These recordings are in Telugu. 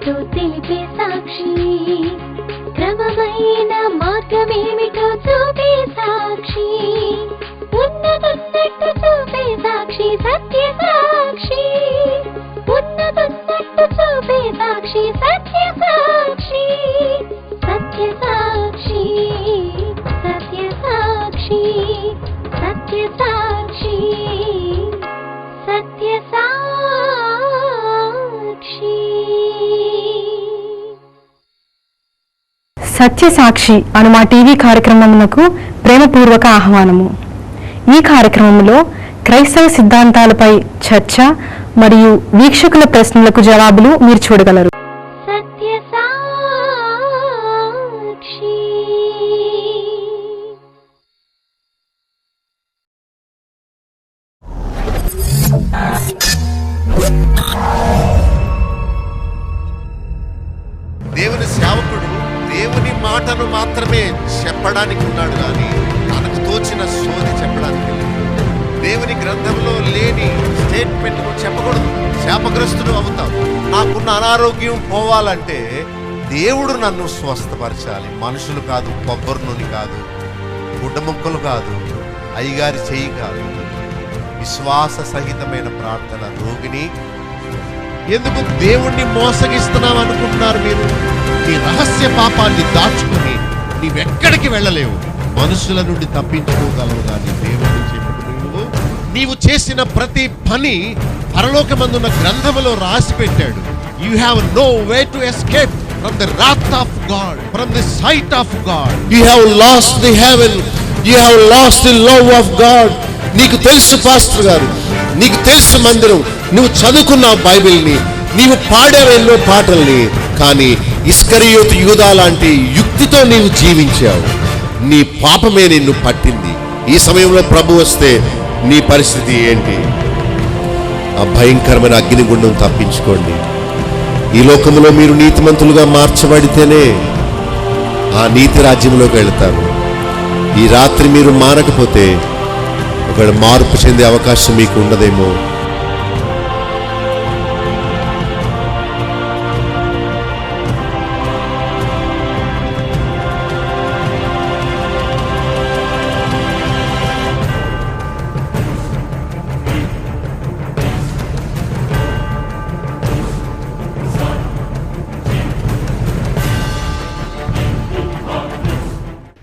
ఏమిటో తెలిపే సాక్షి, క్రమమైన మార్గమేమిటో చూపే సాక్షి, ఉన్నతున్నట్టు చూపే సాక్షి, సత్య సాక్షి, ఉన్నతున్నట్టు చూపే సాక్షి, సత్య సాక్షి, సత్య సాక్షి, సత్య సాక్షి, సత్య సాక్షి, సత్య సాక్షి. సత్యసాక్షి అను మా టీవీ కార్యక్రమమునకు ప్రేమపూర్వక ఆహ్వానము. ఈ కార్యక్రమంలో క్రైస్తవ సిద్ధాంతాలపై చర్చ మరియు వీక్షకుల ప్రశ్నలకు జవాబులు మీరు చూడగలరు. సత్యసాక్షి. దేవుని సేవకుడు దేవుని మాటను మాత్రమే చెప్పడానికి ఉన్నాడు కానీ తనకు తోచిన సోది చెప్పడానికి లేదు. దేవుని గ్రంథంలో లేని స్టేట్మెంట్ చెప్పకూడదు. శాపగ్రస్తుడు అవుతావు. నాకున్న అనారోగ్యం పోవాలంటే దేవుడు నన్ను స్వస్థపరచాలి. మనుషులు కాదు, కొబ్బరి నూనె కాదు, గుడ్డ ముక్కలు కాదు, అయ్యగారి చెయ్యి కాదు. విశ్వాస సహితమైన ప్రార్థన. రోగిని ఎందుకు దేవుణ్ణి మోసగిస్తున్నావు అనుకుంటున్నారు మీరు? నీ రహస్య పాపాన్ని దాచుకుని నీవెక్కడికి వెళ్ళలేవు. మనుషుల నుండి తప్పించుకోగలవు కానీ దేవుడిని చెప్పుకుని నీవు చేసిన ప్రతి పని పరలోకమందున్న గ్రంథములో రాసి పెట్టాడు. You have no way to escape from the wrath of God, from the sight of God. You have lost the heaven, you have lost the love of God. నీకు తెలుసు పాస్టర్ గారు, నీకు తెలుసు మందిరం, నువ్వు చదువుకున్న బైబిల్ని, నీవు పాడావెన్నో పాటల్ని, కానీ ఇస్కరియోతు యూదా లాంటి యుక్తితో నీవు జీవించావు. నీ పాపమే నిన్ను పట్టింది. ఈ సమయంలో ప్రభు వస్తే నీ పరిస్థితి ఏంటి? ఆ భయంకరమైన అగ్నిగుండం తప్పించుకోండి. ఈ లోకంలో మీరు నీతిమంతులుగా మార్చబడితేనే ఆ నీతి రాజ్యంలోకి వెళ్తారు. ఈ రాత్రి మీరు మారకపోతే ఒకవేళ మార్పు చెందే అవకాశం మీకు ఉండదేమో.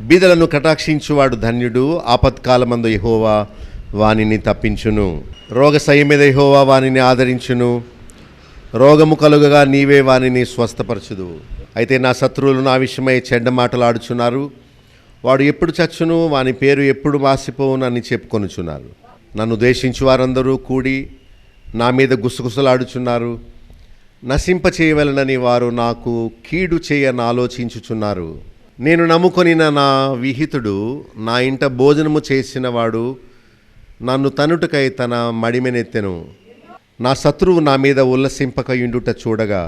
బీదలను కటాక్షించువాడు ధన్యుడు. ఆపత్కాలమందు యెహోవా వానిని తప్పించును. రోగ సయ్య మీద యెహోవా వానిని ఆదరించును. రోగము కలుగగా నీవే వానిని స్వస్థపరచుదు. అయితే నా శత్రువులు నా విషయమై చెడ్డ మాటలాడుచున్నారు. వాడు ఎప్పుడు చచ్చును, వాని పేరు ఎప్పుడు వాసిపోవును అని చెప్పుకొనుచున్నారు. నన్ను ద్వేషించు వారందరూ కూడి నా మీద గుసగుసలాడుచున్నారు. నశింపచేయవలనని వారు నాకు కీడు చేయని ఆలోచించుచున్నారు. నేను నమ్ముకొనిన నా విహితుడు, నా ఇంట భోజనము చేసిన వాడు నన్ను తనుటకై తన మడిమెనెత్తెను. నా శత్రువు నా మీద ఉల్లసింపకయుండుట చూడగా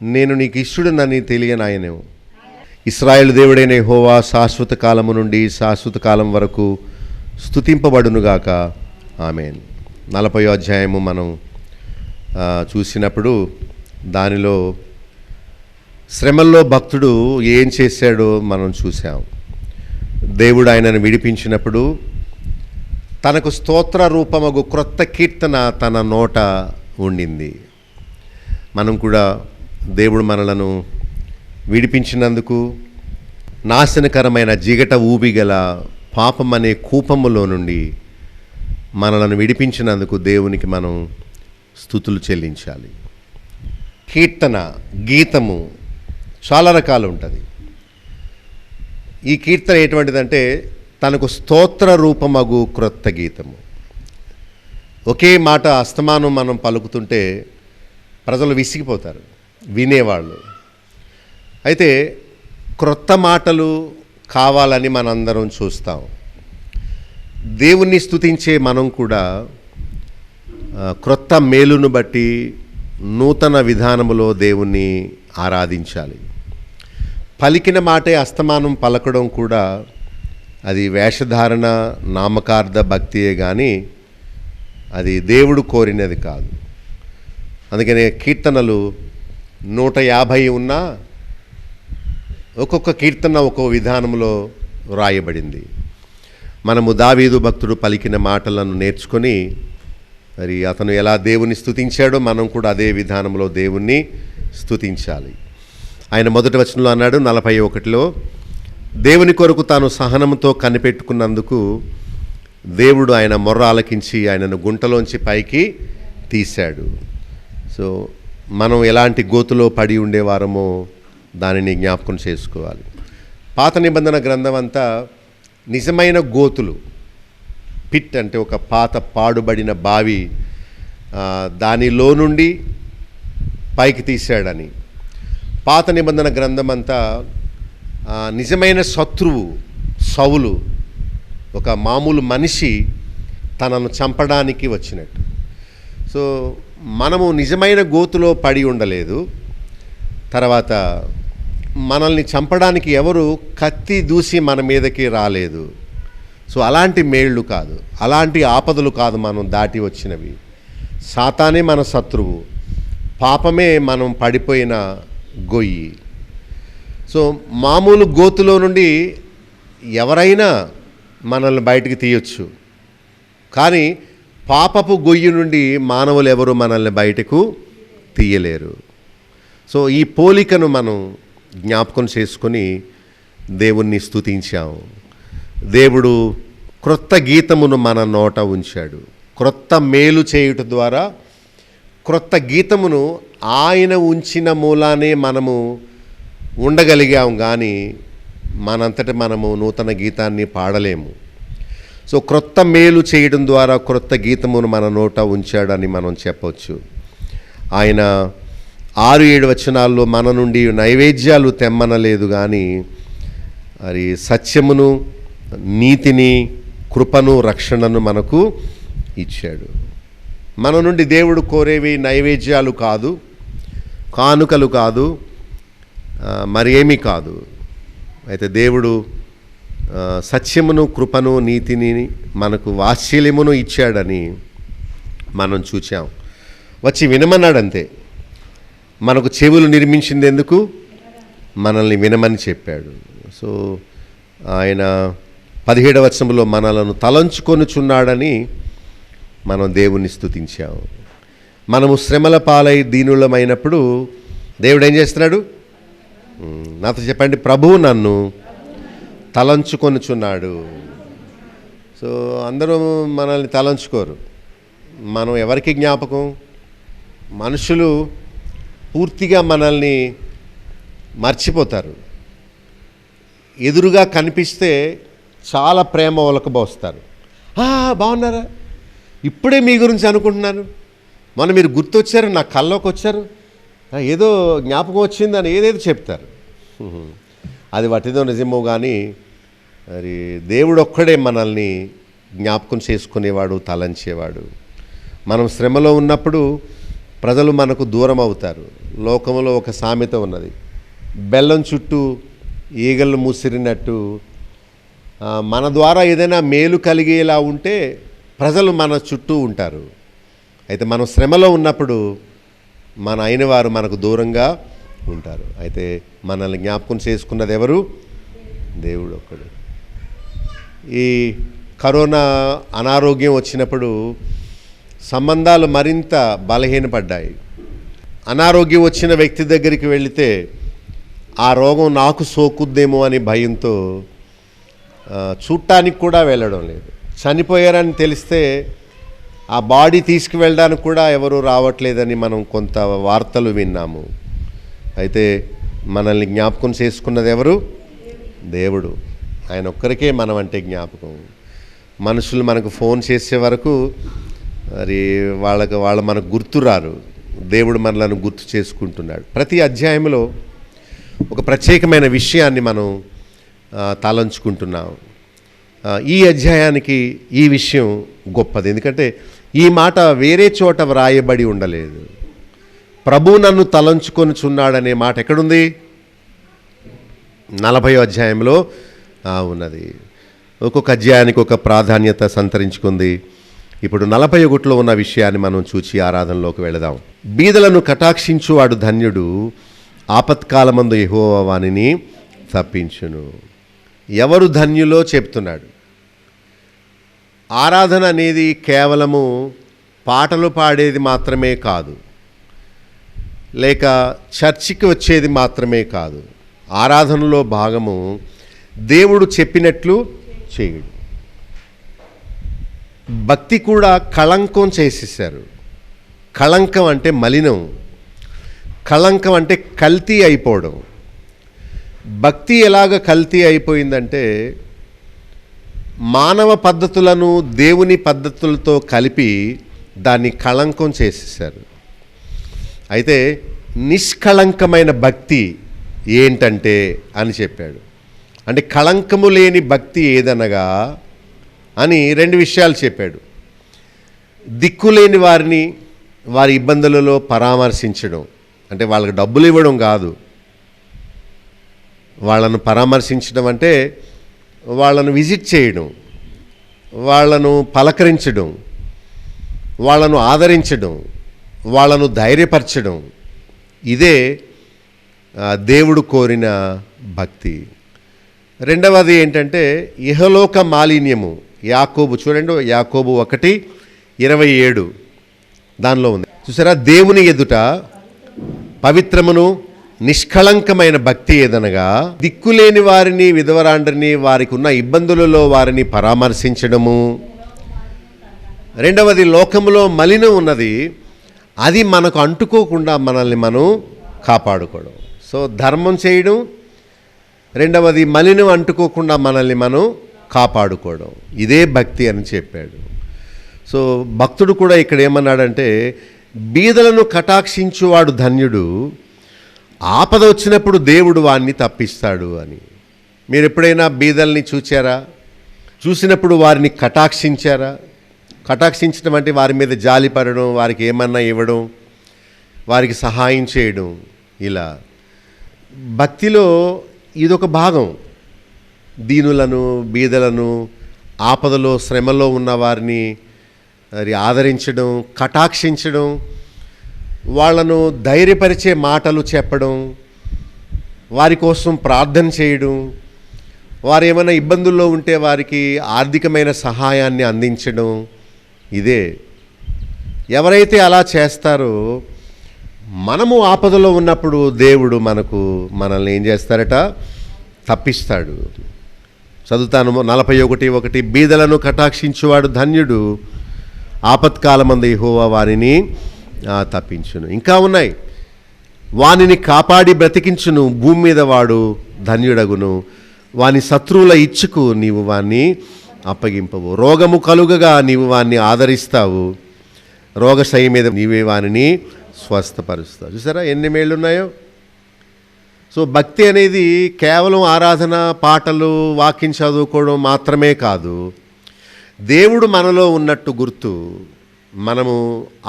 నేను నీకు ఇష్టుడనని తెలియనాయను. ఇశ్రాయేలు దేవుడైన యెహోవా శాశ్వత కాలము నుండి శాశ్వత కాలం వరకు స్తుతింపబడునుగాక. ఆమేన్. 40వ అధ్యాయము మనం చూసినప్పుడు దానిలో శ్రమల్లో భక్తుడు ఏం చేశాడో మనం చూసాం. దేవుడు ఆయనను విడిపించినప్పుడు తనకు స్తోత్ర రూపమగు క్రొత్త కీర్తన తన నోట ఉండింది. మనం కూడా దేవుడు మనలను విడిపించినందుకు, నాశనకరమైన జిగట ఊబిగల పాపం అనే కూపములో నుండి మనలను విడిపించినందుకు దేవునికి మనం స్తుతులు చెల్లించాలి. కీర్తన, గీతము చాలా రకాలు ఉంటుంది. ఈ కీర్తన ఎటువంటిదంటే తనకు స్తోత్ర రూపమగు క్రొత్త గీతము. ఒకే మాట అస్తమానం మనం పలుకుతుంటే ప్రజలు విసిగిపోతారు, వినేవాళ్ళు. అయితే క్రొత్త మాటలు కావాలని మనందరం చూస్తాం. దేవుణ్ణి స్తుతించే మనం కూడా క్రొత్త మేలును బట్టి నూతన విధానములో దేవుణ్ణి ఆరాధించాలి. పలికిన మాటే అస్తమానం పలకడం కూడా అది వేషధారణ, నామకార్థ భక్తియే కానీ అది దేవుడు కోరినది కాదు. అందుకనే కీర్తనలు 150 ఉన్నా ఒక్కొక్క కీర్తన ఒక్కో విధానంలో వ్రాయబడింది. మనము దావీదు భక్తుడు పలికిన మాటలను నేర్చుకొని మరి అతను ఎలా దేవుని స్తుతించాడో మనం కూడా అదే విధానంలో దేవుణ్ణి స్తుతించాలి. ఆయన మొదటి వచనంలో అన్నాడు 41లో, దేవుని కొరకు తాను సహనంతో కనిపెట్టుకున్నందుకు దేవుడు ఆయన మొర్ర ఆలకించి ఆయనను గుంటలోంచి పైకి తీశాడు. సో మనం ఎలాంటి గోతులో పడి ఉండేవారమో దానిని జ్ఞాపకం చేసుకోవాలి. పాత నిబంధన గ్రంథం అంతా నిజమైన గోతులు. పిట్ అంటే ఒక పాత పాడుబడిన బావి, దానిలో నుండి పైకి తీశాడని. పాత నిబంధన గ్రంథం అంతా నిజమైన శత్రువు సౌలు, ఒక మామూలు మనిషి తనను చంపడానికి వచ్చినట్టు. సో మనము నిజమైన గోతులో పడి ఉండలేదు. తర్వాత మనల్ని చంపడానికి ఎవరు కత్తి దూసి మన మీదకి రాలేదు. సో అలాంటి మేళ్ళు కాదు, అలాంటి ఆపదలు కాదు మనం దాటి వచ్చినవి. సాతానే మన శత్రువు, పాపమే మనం పడిపోయిన గొయ్యి. సో మామూలు గోతులో నుండి ఎవరైనా మనల్ని బయటికి తీయొచ్చు, కానీ పాపపు గొయ్యి నుండి మానవులు ఎవరు మనల్ని బయటకు తీయలేరు. సో ఈ పోలికను మనం జ్ఞాపకం చేసుకొని దేవుణ్ణి స్తుతించాము. దేవుడు క్రొత్త గీతమును మన నోట ఉంచాడు. క్రొత్త మేలు చేయుట ద్వారా క్రొత్త గీతమును ఆయన ఉంచిన మూలానే మనము ఉండగలిగాం, కానీ మనంతట మనము నూతన గీతాన్ని పాడలేము. సో క్రొత్త మేలు చేయడం ద్వారా క్రొత్త గీతమును మన నోట ఉంచాడని మనం చెప్పవచ్చు. ఆయన 6-7 వచనాల్లో మన నుండి నైవేద్యాలు తెమ్మనలేదు, కానీ మరి సత్యమును, నీతిని, కృపను, రక్షణను మనకు ఇచ్చాడు. మన నుండి దేవుడు కోరేవి నైవేద్యాలు కాదు, కానుకలు కాదు, మరి ఏమీ కాదు. అయితే దేవుడు సత్యమును, కృపను, నీతిని, మనకు వాత్సల్యమును ఇచ్చాడని మనం చూచాం. వచ్చి వినమన్నాడంతే. మనకు చెవులు నిర్మించింది ఎందుకు? మనల్ని వినమని చెప్పాడు. సో ఆయన 17వ వచనంలో మనలను తలంచుకొనుచున్నాడని మనం దేవుని స్తుతించాము. మనము శ్రమల పాలై దీనులమైనప్పుడు దేవుడు ఏం చేస్తున్నాడు? నాతో చెప్పండి, ప్రభువు నన్ను తలంచుకొనుచున్నాడు. సో అందరూ మనల్ని తలంచుకోరు. మనం ఎవరికి జ్ఞాపకం? మనుషులు పూర్తిగా మనల్ని మర్చిపోతారు. ఎదురుగా కనిపిస్తే చాలా ప్రేమ ఒలకబోస్తారు. బాగున్నారా, ఇప్పుడే మీ గురించి అనుకుంటున్నాను, మొన్న మీరు గుర్తొచ్చారు, నా కల్లోకి వచ్చారు, ఏదో జ్ఞాపకం వచ్చిందని ఏదేదో చెప్తారు. అది వాటిదో నిజమో, కానీ మరి దేవుడు ఒక్కడే మనల్ని జ్ఞాపకం చేసుకునేవాడు, తలంచేవాడు. మనం శ్రమలో ఉన్నప్పుడు ప్రజలు మనకు దూరం అవుతారు. లోకంలో ఒక సామెత ఉన్నది, బెల్లం చుట్టూ ఈగలు ముసిరినట్టు మన ద్వారా ఏదైనా మేలు కలిగేలా ఉంటే ప్రజలు మన చుట్టూ ఉంటారు. అయితే మనం శ్రమలో ఉన్నప్పుడు మన అయిన వారు మనకు దూరంగా ఉంటారు. అయితే మనల్ని జ్ఞాపకం చేసుకున్నది ఎవరు? దేవుడు ఒక్కడు. ఈ కరోనా అనారోగ్యం వచ్చినప్పుడు సంబంధాలు మరింత బలహీనపడ్డాయి. అనారోగ్యం వచ్చిన వ్యక్తి దగ్గరికి వెళితే ఆ రోగం నాకు సోకుద్దేమో అని భయంతో చూడటానికి కూడా వెళ్ళడం లేదు. చనిపోయారని తెలిస్తే ఆ బాడీ తీసుకువెళ్ళడానికి కూడా ఎవరు రావట్లేదని మనం కొంత వార్తలు విన్నాము. అయితే మనల్ని జ్ఞాపకం చేసుకున్నది ఎవరు? దేవుడు. ఆయన ఒక్కరికే మనం అంటే జ్ఞాపకం. మనుషులు మనకు ఫోన్ చేసే వరకు మరి వాళ్ళు మనకు గుర్తురారు. దేవుడు మనలను గుర్తు చేసుకుంటున్నాడు. ప్రతి అధ్యాయంలో ఒక ప్రత్యేకమైన విషయాన్ని మనం తలంచుకుంటున్నాం. ఈ అధ్యాయానికి ఈ విషయం గొప్పది, ఎందుకంటే ఈ మాట వేరే చోట వ్రాయబడి ఉండలేదు. ప్రభు నన్ను తలంచుకొనుచున్నాడనే మాట ఎక్కడుంది? 40వ అధ్యాయంలో ఉన్నది. ఒక్కొక్క అధ్యాయానికి ఒక ప్రాధాన్యత సంతరించుకుంది. ఇప్పుడు 41లో ఉన్న విషయాన్ని మనం చూచి ఆరాధనలోకి వెళదాం. బీదలను కటాక్షించువాడు ధన్యుడు, ఆపత్కాలమందు యెహోవా వానిని తప్పించును. ఎవరు ధన్యులో చెప్తున్నాడు. ఆరాధన అనేది కేవలము పాటలు పాడేది మాత్రమే కాదు, లేక చర్చికి వచ్చేది మాత్రమే కాదు. ఆరాధనలో భాగము దేవుడు చెప్పినట్లు చేయుడు. భక్తి కూడా కళంకం చేసేసారు. కళంకం అంటే మలినం, కళంకం అంటే కల్తీ అయిపోవడం. భక్తి ఎలాగ కల్తీ అయిపోయిందంటే మానవ పద్ధతులను దేవుని పద్ధతులతో కలిపి దాన్ని కళంకం చేసేసారు. అయితే నిష్కళంకమైన భక్తి ఏంటంటే అని చెప్పాడు. అంటే కళంకము లేని భక్తి ఏదనగా అని 2 విషయాలు చెప్పాడు. దిక్కులేని వారిని వారి ఇబ్బందులలో పరామర్శించడం, అంటే వాళ్ళకి డబ్బులు ఇవ్వడం కాదు. వాళ్ళను పరామర్శించడం అంటే వాళ్ళను విజిట్ చేయడం, వాళ్ళను పలకరించడం, వాళ్ళను ఆదరించడం, వాళ్ళను ధైర్యపరచడం. ఇదే దేవుడు కోరిన భక్తి. రెండవది ఏంటంటే ఇహలోక మాలిన్యము. యాకోబు చూడండి, యాకోబు 1:27 దానిలో ఉంది చూసారా. దేవుని ఎదుట పవిత్రమును నిష్కళంకమైన భక్తి ఏదనగా దిక్కులేని వారిని, విధవరాండ్రిని, వారికి ఉన్న ఇబ్బందులలో వారిని పరామర్శించడము. రెండవది లోకములో మలినం ఉన్నది, అది మనకు అంటుకోకుండా మనల్ని మనం కాపాడుకోవడం. సో ధర్మం చేయడం, రెండవది మలినం అంటుకోకుండా మనల్ని మనం కాపాడుకోవడం. ఇదే భక్తి అని చెప్పాడు. సో భక్తుడు కూడా ఇక్కడ ఏమన్నాడంటే బీదలను కటాక్షించువాడు ధన్యుడు, ఆపద వచ్చినప్పుడు దేవుడు వాణ్ణి తప్పిస్తాడు అని. మీరు ఎప్పుడైనా బీదల్ని చూచారా? చూసినప్పుడు వారిని కటాక్షించారా? కటాక్షించడం అంటే వారి మీద జాలి పడడం, వారికి ఏమన్నా ఇవ్వడం, వారికి సహాయం చేయడం. ఇలా భక్తిలో ఇదొక భాగం. దీనులను, బీదలను, ఆపదలో శ్రమలో ఉన్న వారిని ఆదరించడం, కటాక్షించడం, వాళ్ళను ధైర్యపరిచే మాటలు చెప్పడం, వారి కోసం ప్రార్థన చేయడం, వారు ఏమైనా ఇబ్బందుల్లో ఉంటే వారికి ఆర్థికమైన సహాయాన్ని అందించడం. ఇదే ఎవరైతే అలా చేస్తారో మనము ఆపదలో ఉన్నప్పుడు దేవుడు మనల్ని ఏం చేస్తారట? తప్పిస్తాడు. చదువుతాను 41:1 బీదలను కటాక్షించువాడు ధన్యుడు, ఆపత్కాలమందు యెహోవా వారిని తప్పించును. ఇంకా ఉన్నాయి. వానిని కాపాడి బ్రతికించును, భూమి మీద వాడు ధన్యుడగును. వాని శత్రువుల ఇచ్చుకు నీవు వాణ్ణి అప్పగింపవు. రోగము కలుగగా నీవు వాణ్ణి ఆదరిస్తావు, రోగశయ్య మీద నీవే వానిని స్వస్థపరుస్తావు. చూసారా ఎన్ని మేళ్ళు ఉన్నాయో. సో భక్తి అనేది కేవలం ఆరాధన, పాటలు, వాక్యం చదువుకోవడం మాత్రమే కాదు. దేవుడు మనలో ఉన్నట్టు గుర్తు, మనము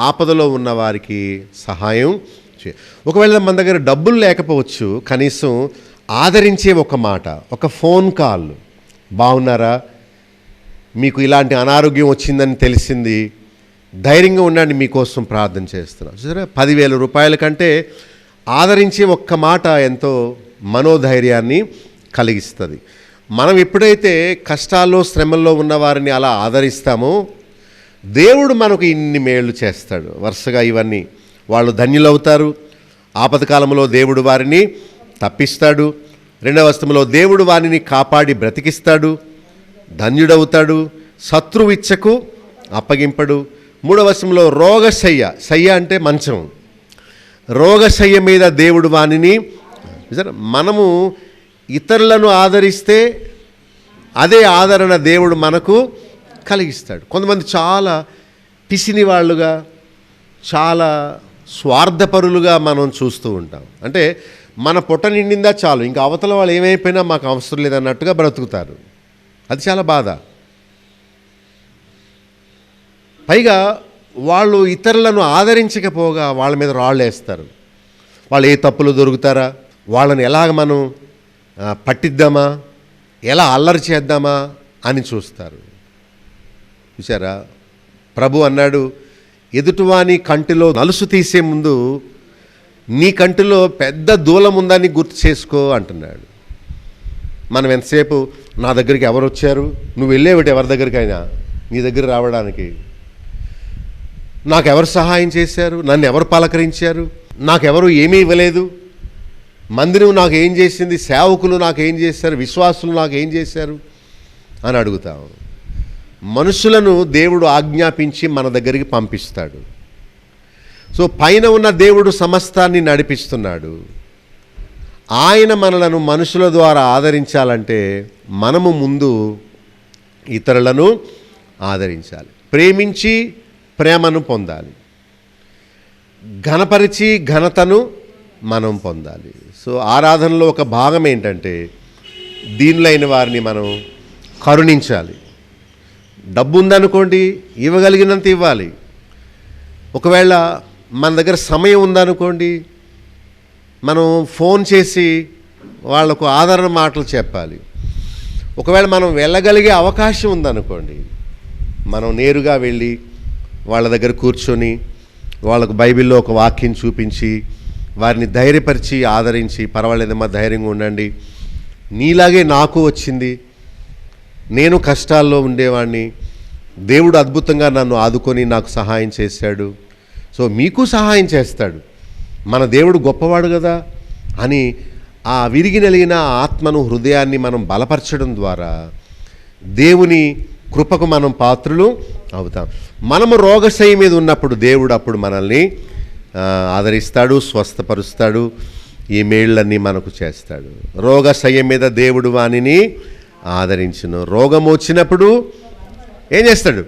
ఆపదలో ఉన్న వారికి సహాయం ఒకవేళ మన దగ్గర డబ్బులు లేకపోవచ్చు, కనీసం ఆదరించే ఒక మాట, ఒక ఫోన్ కాల్, బాగున్నారా, మీకు ఇలాంటి అనారోగ్యం వచ్చిందని తెలిసింది, ధైర్యంగా ఉండండి, మీకోసం ప్రార్థన చేస్తున్నాం. చూసారా 10,000 రూపాయల కంటే ఆదరించే ఒక్క మాట ఎంతో మనోధైర్యాన్ని కలిగిస్తుంది. మనం ఎప్పుడైతే కష్టాల్లో, శ్రమల్లో ఉన్న వారిని అలా ఆదరిస్తామో దేవుడు మనకు ఇన్ని మేళ్ళు చేస్తాడు. వరుసగా ఇవన్నీ వాళ్ళు ధన్యులవుతారు. ఆపదకాలంలో దేవుడు వారిని తప్పిస్తాడు. రెండవ వచనంలో దేవుడు వారిని కాపాడి బ్రతికిస్తాడు, ధన్యుడవుతాడు, శత్రువిచ్చకు అప్పగింపడు. మూడవ వచనంలో రోగశయ్య, శయ్య అంటే మంచం, రోగశయ్య మీద దేవుడు వానిని. మనము ఇతరులను ఆదరిస్తే అదే ఆదరణ దేవుడు మనకు కలిగిస్తాడు. కొంతమంది చాలా పిసిని వాళ్ళుగా, చాలా స్వార్థపరులుగా మనం చూస్తూ ఉంటాం. అంటే మన పొట్ట నిండిందా చాలు, ఇంకా అవతల వాళ్ళు ఏమైపోయినా మాకు అవసరం లేదన్నట్టుగా బ్రతుకుతారు. అది చాలా బాధ. పైగా వాళ్ళు ఇతరులను ఆదరించకపోగా వాళ్ళ మీద రాళ్ళు వేస్తారు. వాళ్ళు ఏ తప్పులు దొరుకుతారా, వాళ్ళని ఎలాగ మనం పట్టిద్దామా, ఎలా అల్లరి చేద్దామా అని చూస్తారు. చూసారా, ప్రభు అన్నాడు, ఎదుటివాని కంటిలో నలుసు తీసే ముందు నీ కంటిలో పెద్ద దూలం ఉందని గుర్తు చేసుకో అంటున్నాడు. మనం ఎంతసేపు నా దగ్గరికి ఎవరు వచ్చారు, నువ్వు వెళ్ళేవిటి ఎవరి దగ్గరికైనా నీ దగ్గర రావడానికి, నాకెవరు సహాయం చేశారు, నన్ను ఎవరు పలకరించారు, నాకెవరు ఏమీ ఇవ్వలేదు, మందిరం నాకు ఏం చేసింది, సేవకులు నాకు ఏం చేశారు, విశ్వాసులు నాకు ఏం చేశారు అని అడుగుతాం. మనుషులను దేవుడు ఆజ్ఞాపించి మన దగ్గరికి పంపిస్తాడు. సో పైన ఉన్న దేవుడు సమస్తాన్ని నడిపిస్తున్నాడు. ఆయన మనలను మనుషుల ద్వారా ఆదరించాలంటే మనము ముందు ఇతరులను ఆదరించాలి, ప్రేమించి ప్రేమను పొందాలి, ఘనపరిచి ఘనతను మనం పొందాలి. సో ఆరాధనలో ఒక భాగం ఏంటంటే దీనులైన వారిని మనం కరుణించాలి. డబ్బు ఉందనుకోండి, ఇవ్వగలిగినంత ఇవ్వాలి. ఒకవేళ మన దగ్గర సమయం ఉందనుకోండి, మనం ఫోన్ చేసి వాళ్లకు ఆదరణ మాటలు చెప్పాలి. ఒకవేళ మనం వెళ్ళగలిగే అవకాశం ఉందనుకోండి, మనం నేరుగా వెళ్ళి వాళ్ళ దగ్గర కూర్చొని వాళ్ళకు బైబిల్లో ఒక వాక్యం చూపించి వారిని ధైర్యపరిచి ఆదరించి, పర్వాలేదమ్మా ధైర్యంగా ఉండండి, నీలాగే నాకు వచ్చింది, నేను కష్టాల్లో ఉండేవాడిని, దేవుడు అద్భుతంగా నన్ను ఆదుకొని నాకు సహాయం చేశాడు, సో మీకు సహాయం చేస్తాడు, మన దేవుడు గొప్పవాడు కదా అని ఆ విరిగి నలిగిన ఆత్మను, హృదయాన్ని మనం బలపరచడం ద్వారా దేవుని కృపకు మనం పాత్రులు అవుతాం. మనము రోగశయ్య మీద ఉన్నప్పుడు దేవుడు అప్పుడు మనల్ని ఆదరిస్తాడు, స్వస్థపరుస్తాడు, ఈ మేళ్ళన్నీ మనకు చేస్తాడు. రోగశయ్య మీద దేవుడు వానిని ఆదరించును, రోగం వచ్చినప్పుడు ఏం చేస్తాడు,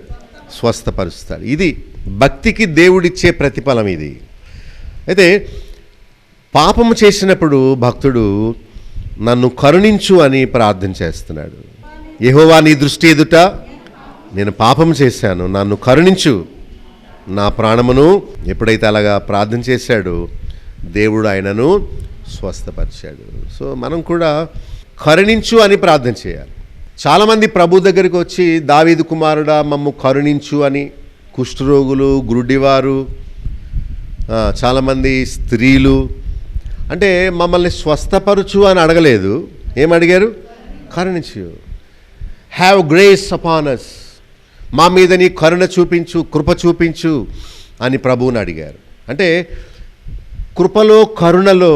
స్వస్థపరుస్తాడు. ఇది భక్తికి దేవుడిచ్చే ప్రతిఫలం. ఇది అయితే పాపము చేసినప్పుడు భక్తుడు నన్ను కరుణించు అని ప్రార్థన చేస్తున్నాడు. యెహోవా నీ దృష్టి ఎదుట నేను పాపం చేశాను, నన్ను కరుణించు, నా ప్రాణమును. ఎప్పుడైతే అలాగా ప్రార్థన చేశాడో దేవుడు ఆయనను స్వస్థపరిచాడు. సో మనం కూడా కరుణించు అని ప్రార్థన చేయాలి. చాలామంది ప్రభు దగ్గరికి వచ్చి దావీదు కుమారుడా మమ్ము కరుణించు అని, కుష్ఠరోగులు, గురుడివారు, చాలామంది స్త్రీలు అంటే మమ్మల్ని స్వస్థపరచు అని అడగలేదు, ఏమడిగారు, కరుణించు, హ్యావ్ గ్రేస్ అపాన్ us, మా మీద నీ కరుణ చూపించు, కృప చూపించు అని ప్రభువుని అడిగారు. అంటే కృపలో కరుణలో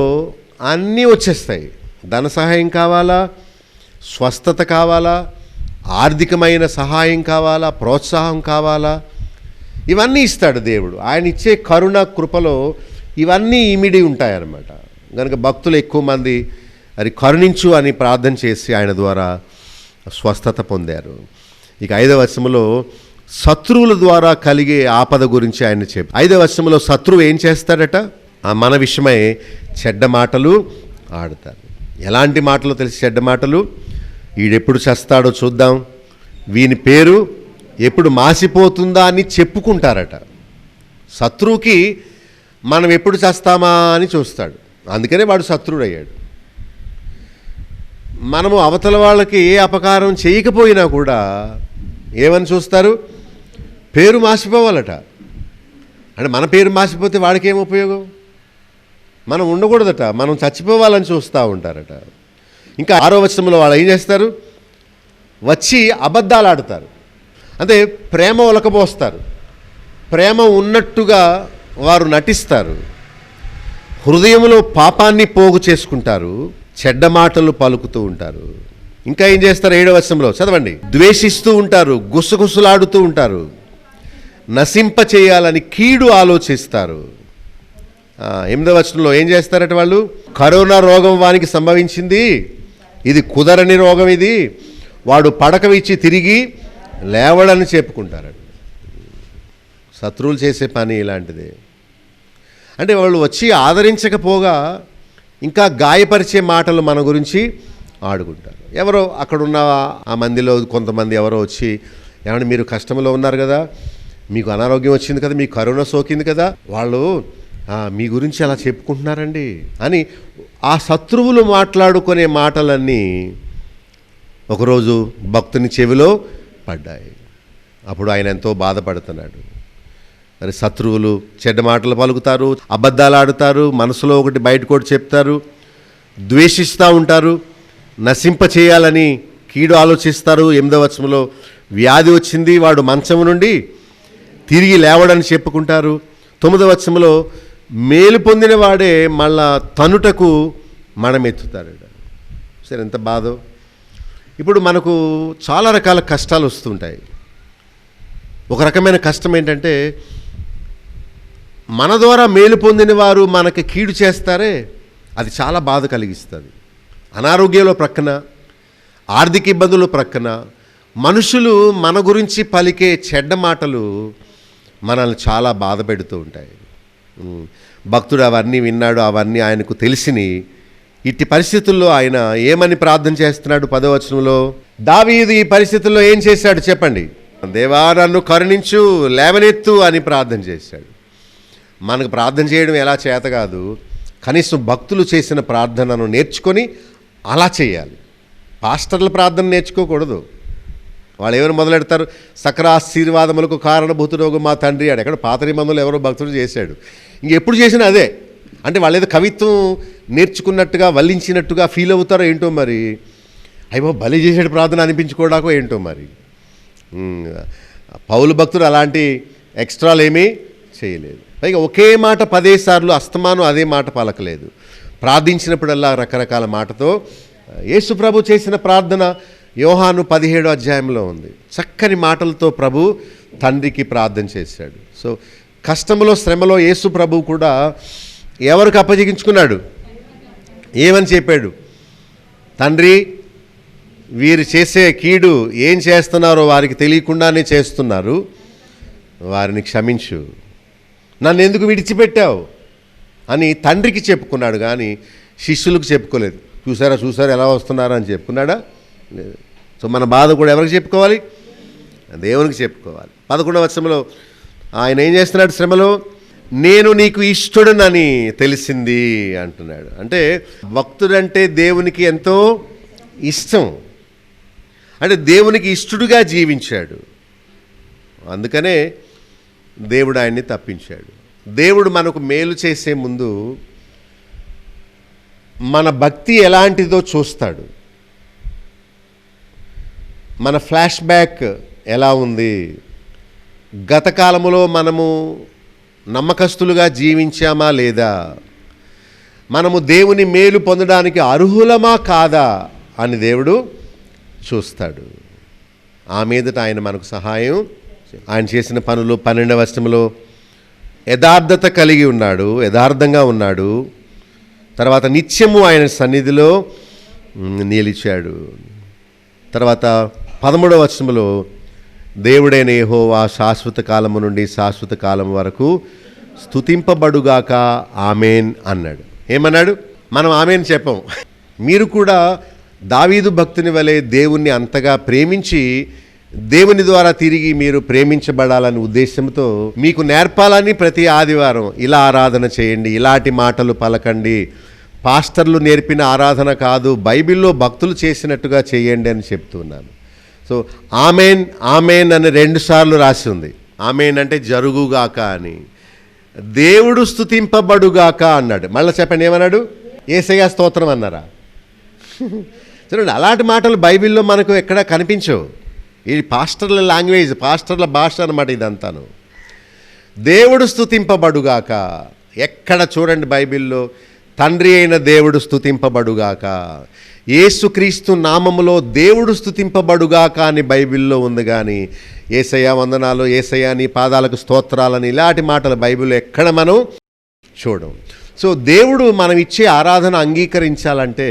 అన్నీ వచ్చేస్తాయి. ధన సహాయం కావాలా, స్వస్థత కావాలా, ఆర్థికమైన సహాయం కావాలా, ప్రోత్సాహం కావాలా, ఇవన్నీ ఇస్తాడు దేవుడు. ఆయన ఇచ్చే కరుణ కృపలో ఇవన్నీ ఇమిడి ఉంటాయన్నమాట. కనుక భక్తులు ఎక్కువ మంది అది కరుణించు అని ప్రార్థన చేసి ఆయన ద్వారా స్వస్థత పొందారు. ఇక 5వ వచనంలో శత్రువుల ద్వారా కలిగే ఆపద గురించి ఆయన చెప్పి, 5వ వచనంలో శత్రువు ఏం చేస్తాడట, మన విషయమై చెడ్డ మాటలు ఆడతారు. ఎలాంటి మాటలు తెలిసి చెడ్డ మాటలు, వీడెప్పుడు చేస్తాడో చూద్దాం, వీని పేరు ఎప్పుడు మాసిపోతుందా అని చెప్పుకుంటారట. శత్రువుకి మనం ఎప్పుడు చేస్తామా అని చూస్తాడు, అందుకనే వాడు శత్రుడు అయ్యాడు. మనము అవతల వాళ్ళకి ఏ అపకారం చేయకపోయినా కూడా ఏమని చూస్తారు, పేరు మాసిపోవాలట. అంటే మన పేరు మాసిపోతే వాడికి ఏం ఉపయోగం, మనం ఉండకూడదట, మనం చచ్చిపోవాలని చూస్తూ ఉంటారట. ఇంకా 6వ వచనంలో వాళ్ళు ఏం చేస్తారు, వచ్చి అబద్ధాలు ఆడతారు. అంటే ప్రేమ ఒలకబోస్తారు, ప్రేమ ఉన్నట్టుగా వారు నటిస్తారు, హృదయంలో పాపాన్ని పోగు చేసుకుంటారు, చెడ్డ మాటలు పలుకుతూ ఉంటారు. ఇంకా ఏం చేస్తారు, 7వ వచనంలో చదవండి, ద్వేషిస్తూ ఉంటారు, గుసగుసలాడుతూ ఉంటారు, నశింప చేయాలని కీడు ఆలోచిస్తారు. 8వ వచనంలో ఏం చేస్తారట వాళ్ళు, కరోనా రోగం వానికి సంభవించింది, ఇది కుదరని రోగం, ఇది వాడు పడక ఇచ్చి తిరిగి లేవడని చెప్పుకుంటారట. శత్రువులు చేసే పని ఇలాంటిదే. అంటే వాళ్ళు వచ్చి ఆదరించకపోగా ఇంకా గాయపరిచే మాటలు మన గురించి ఆడుకుంటారు. ఎవరో అక్కడున్న ఆ మందిలో కొంతమంది ఎవరో వచ్చి, ఏమంటే మీరు కష్టంలో ఉన్నారు కదా, మీకు అనారోగ్యం వచ్చింది కదా, మీకు కరోనా సోకింది కదా, వాళ్ళు మీ గురించి అలా చెప్పుకుంటున్నారండి అని ఆ శత్రువులు మాట్లాడుకునే మాటలన్నీ ఒకరోజు భక్తుని చెవిలో పడ్డాయి. అప్పుడు ఆయన ఎంతో బాధపడుతున్నాడు. మరి శత్రువులు చెడ్డ మాటలు పలుకుతారు, అబద్ధాలు ఆడుతారు, మనసులో ఒకటి బయటకు ఒకటి చెప్తారు, ద్వేషిస్తూ ఉంటారు, నశింప చేయాలని కీడు ఆలోచిస్తారు. 8వ వచనంలో వ్యాధి వచ్చింది, వాడు మంచం నుండి తిరిగి లేవడని చెప్పుకుంటారు. 9వ వచనంలో మేలు పొందిన వాడే మళ్ళా తనుటకు మడమెత్తుతాడు. సరే, ఎంత బాధో. ఇప్పుడు మనకు చాలా రకాల కష్టాలు వస్తుంటాయి. ఒక రకమైన కష్టం ఏంటంటే, మన ద్వారా మేలు పొందిన వారు మనకి కీడు చేస్తారే, అది చాలా బాధ కలిగిస్తుంది. అనారోగ్యంలో ప్రక్కన, ఆర్థిక ఇబ్బందులు ప్రక్కన, మనుషులు మన గురించి పలికే చెడ్డ మాటలు మనల్ని చాలా బాధ పెడుతూ ఉంటాయి. భక్తుడు అవన్నీ విన్నాడు, అవన్నీ ఆయనకు తెలిసిని. ఇట్టి పరిస్థితుల్లో ఆయన ఏమని ప్రార్థన చేస్తున్నాడు? 10వ వచనంలో దావీదు ఈ పరిస్థితుల్లో ఏం చేశాడు చెప్పండి? దేవా నన్ను కరుణించు, లేవనెత్తు అని ప్రార్థన చేశాడు. మనకు ప్రార్థన చేయడం ఎలా చేత కాదు, కనీసం భక్తులు చేసిన ప్రార్థనను నేర్చుకొని అలా చేయాలి. పాస్టర్ల ప్రార్థన నేర్చుకోకూడదు. వాళ్ళు ఏమైనా మొదలెడతారు, సకల ఆశీర్వాదములకు కారణభూతుడోగు మా తండ్రి అని. ఎక్కడ పాత నిబంధనలు ఎవరో భక్తుడు చేశాడు, ఇంకెప్పుడు చేసినా అదే. అంటే వాళ్ళు ఏదో కవిత్వం నేర్చుకున్నట్టుగా వల్లించినట్టుగా ఫీల్ అవుతారో ఏంటో మరి. అయ్యో బలి చేసేటి ప్రార్థన అనిపించుకోవడాకో ఏంటో మరి. పౌలు భక్తుడు అలాంటి ఎక్స్ట్రాలు ఏమీ చేయలేదు. పైగా ఒకే మాట 10 సార్లు అస్తమానం అదే మాట పలకలేదు. ప్రార్థించినప్పుడల్లా రకరకాల మాటతో. యేసు ప్రభు చేసిన ప్రార్థన యోహాను 17వ అధ్యాయంలో ఉంది. చక్కని మాటలతో ప్రభు తండ్రికి ప్రార్థన చేశాడు. సో కష్టంలో శ్రమలో యేసు ప్రభు కూడా ఎవరికి అప్పగించుకున్నాడు? ఏమని చెప్పాడు? తండ్రి, వీరు చేసే కీడు ఏం చేస్తున్నారో వారికి తెలియకుండానే చేస్తున్నారు, వారిని క్షమించు, నన్ను ఎందుకు విడిచిపెట్టావు అని తండ్రికి చెప్పుకున్నాడు. కానీ శిష్యులకు చెప్పుకోలేదు. చూసారా ఎలా వస్తున్నారా అని చెప్పుకున్నాడా? లేదు. సో మన బాధ కూడా ఎవరికి చెప్పుకోవాలి? దేవునికి చెప్పుకోవాలి. 11వ వచనంలో ఆయన ఏం చేస్తున్నాడు? శ్రమలో నేను నీకు ఇష్టడునని తెలిసింది అంటున్నాడు. అంటే భక్తుడంటే దేవునికి ఎంతో ఇష్టం, అంటే దేవునికి ఇష్టడుగా జీవించాడు. అందుకనే దేవుడు ఆయన్ని తప్పించాడు. దేవుడు మనకు మేలు చేసే ముందు మన భక్తి ఎలాంటిదో చూస్తాడు. మన ఫ్లాష్ బ్యాక్ ఎలా ఉంది, గత కాలములో మనము నమ్మకస్తులుగా జీవించామా లేదా, మనము దేవుని మేలు పొందడానికి అర్హులమా కాదా అని దేవుడు చూస్తాడు. ఆ మీదట ఆయన మనకు సహాయం. ఆయన చేసిన పనులు 12వ వచనంలో యథార్థత కలిగి ఉన్నాడు, యథార్థంగా ఉన్నాడు. తర్వాత నిత్యము ఆయన సన్నిధిలో నిలిచాడు. తర్వాత 13వ వచనంలో దేవుడైన యెహోవా శాశ్వత కాలము నుండి శాశ్వత కాలం వరకు స్తుతింపబడుగాక ఆమేన్ అన్నాడు. ఏమన్నాడు? మనం ఆమేన్ చెప్పం. మీరు కూడా దావీదు భక్తుని వలె దేవుణ్ణి అంతగా ప్రేమించి దేవుని ద్వారా తిరిగి మీరు ప్రేమించబడాలనే ఉద్దేశంతో మీకు నేర్పాలని ప్రతి ఆదివారం ఇలా ఆరాధన చేయండి, ఇలాంటి మాటలు పలకండి, పాస్టర్లు నేర్పిన ఆరాధన కాదు, బైబిల్లో భక్తులు చేసినట్టుగా చేయండి అని చెప్తున్నాను. సో ఆమేన్ ఆమేన్ అని 2 సార్లు రాసి ఉంది. ఆమేన్ అంటే జరుగుగాక అని, దేవుడు స్తుతింపబడుగాక అన్నాడు. మళ్ళీ చెప్పండి, ఏమన్నాడు? యేసయ్య స్తోత్రం అన్నారా? చూడండి, అలాంటి మాటలు బైబిల్లో మనకు ఎక్కడ కనిపించవు. ఇది పాస్టర్ల లాంగ్వేజ్, పాస్టర్ల భాష అన్నమాట ఇదంతాను. దేవుడు స్తుతింపబడుగాక. ఎక్కడ చూడండి బైబిల్లో తండ్రి అయిన దేవుడు స్తుతింపబడుగాక, యేసుక్రీస్తు నామములో దేవుడు స్తుతింపబడుగాక అని బైబిల్లో ఉంది. కానీ యేసయ్య వందనాలు, యేసయ్య నీ పాదాలకు స్తోత్రాలని ఇలాంటి మాటలు బైబిల్లో ఎక్కడ మనం చూడం. సో దేవుడు మనం ఇచ్చే ఆరాధన అంగీకరించాలంటే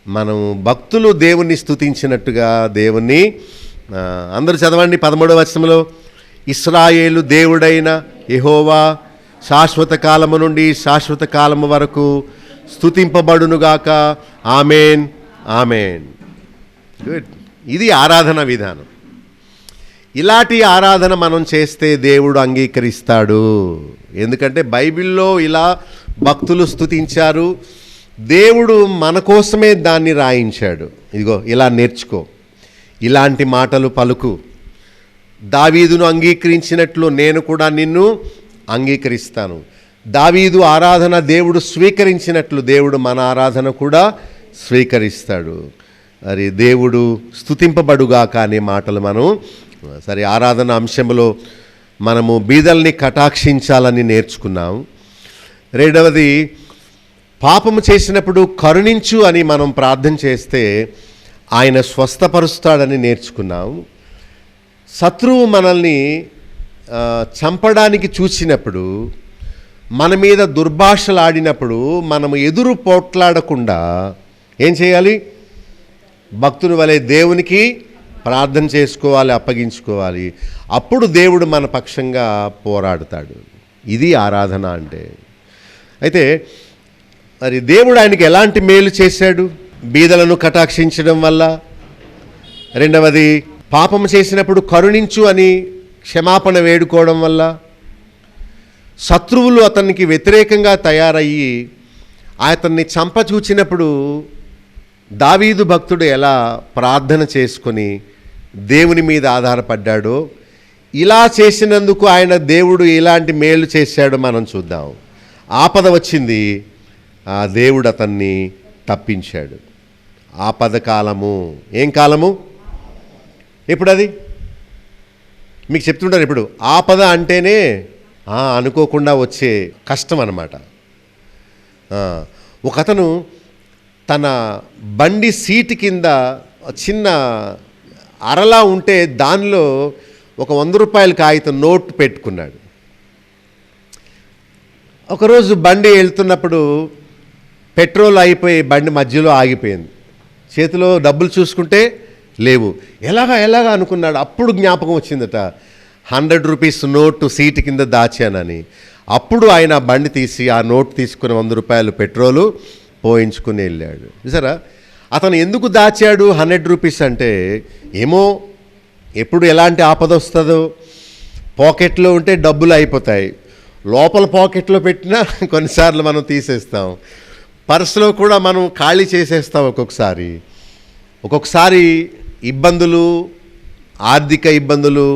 మనం భక్తులు దేవుణ్ణి స్తుతించినట్టుగా దేవుణ్ణి అందరూ చదవండి. 13వ వచనంలో ఇశ్రాయేలు దేవుడైన యెహోవా శాశ్వత కాలము నుండి శాశ్వత కాలము వరకు స్తుతింపబడునుగాక ఆమేన్ ఆమేన్. గుడ్. ఇది ఆరాధన విధానం. ఇలాంటి ఆరాధన మనం చేస్తే దేవుడు అంగీకరిస్తాడు. ఎందుకంటే బైబిల్లో ఇలా భక్తులు స్తుతించారు, దేవుడు మన కోసమే దాన్ని రాయించాడు. ఇదిగో ఇలా నేర్చుకో, ఇలాంటి మాటలు పలుకు, దావీదును అంగీకరించినట్లు నేను కూడా నిన్ను అంగీకరిస్తాను. దావీదు ఆరాధన దేవుడు స్వీకరించినట్లు దేవుడు మన ఆరాధన కూడా స్వీకరిస్తాడు. మరి దేవుడు స్తుతింపబడుగాక అనే మాటలు మనం సరే ఆరాధన అంశంలో మనము బీదల్ని కటాక్షించాలని నేర్చుకున్నాం. రెండవది, పాపము చేసినప్పుడు కరుణించు అని మనం ప్రార్థన చేస్తే ఆయన స్వస్థపరుస్తాడని నేర్చుకున్నాం. శత్రువు మనల్ని చంపడానికి చూసినప్పుడు, మన మీద దుర్భాషలాడినప్పుడు మనము ఎదురు పోట్లాడకుండా ఏం చేయాలి? భక్తుని వలె దేవునికి ప్రార్థన చేసుకోవాలి, అప్పగించుకోవాలి. అప్పుడు దేవుడు మన పక్షంగా పోరాడుతాడు. ఇది ఆరాధన అంటే. అయితే మరి దేవుడు ఆయనకి ఎలాంటి మేలు చేశాడు? బీదలను కటాక్షించడం వల్ల. రెండవది, పాపం చేసినప్పుడు కరుణించు అని క్షమాపణ వేడుకోవడం వల్ల. శత్రువులు అతనికి వ్యతిరేకంగా తయారయ్యి అతన్ని చంపచూచినప్పుడు దావీదు భక్తుడు ఎలా ప్రార్థన చేసుకొని దేవుని మీద ఆధారపడ్డాడో, ఇలా చేసినందుకు ఆయన దేవుడు ఇలాంటి మేలు చేశాడో మనం చూద్దాం. ఆపద వచ్చింది, ఆ దేవుడు అతన్ని తప్పించాడు. ఆపద కాలము. ఏం కాలము? ఇప్పుడు అది మీకు చెప్తుంటారు. ఇప్పుడు ఆపద అంటేనే అనుకోకుండా వచ్చే కష్టం అన్నమాట. ఒకతను తన బండి సీటు కింద చిన్న అరలా ఉంటే దానిలో ఒక 100 రూపాయల కాగితం నోట్ పెట్టుకున్నాడు. ఒకరోజు బండి వెళ్తున్నప్పుడు పెట్రోల్ అయిపోయి బండి మధ్యలో ఆగిపోయింది. చేతిలో డబ్బులు చూసుకుంటే లేవు. ఎలాగా అనుకున్నాడు. అప్పుడు జ్ఞాపకం వచ్చిందట, 100 రూపీస్ నోటు సీటు కింద దాచానని. అప్పుడు ఆయన బండి తీసి ఆ నోటు తీసుకుని 100 రూపాయలు పెట్రోలు పోయించుకుని వెళ్ళాడు. చూసారా, అతను ఎందుకు దాచాడు 100 రూపీస్ అంటే, ఏమో ఎప్పుడు ఎలాంటి ఆపద వస్తుందో. పాకెట్లో ఉంటే డబ్బులు అయిపోతాయి, లోపల పాకెట్లో పెట్టినా కొన్నిసార్లు మనం తీసేస్తాం. పర్సులో కూడా మనం ఖాళీ చేసేస్తాం. ఒక్కొక్కసారి ఇబ్బందులు, ఆర్థిక ఇబ్బందులు,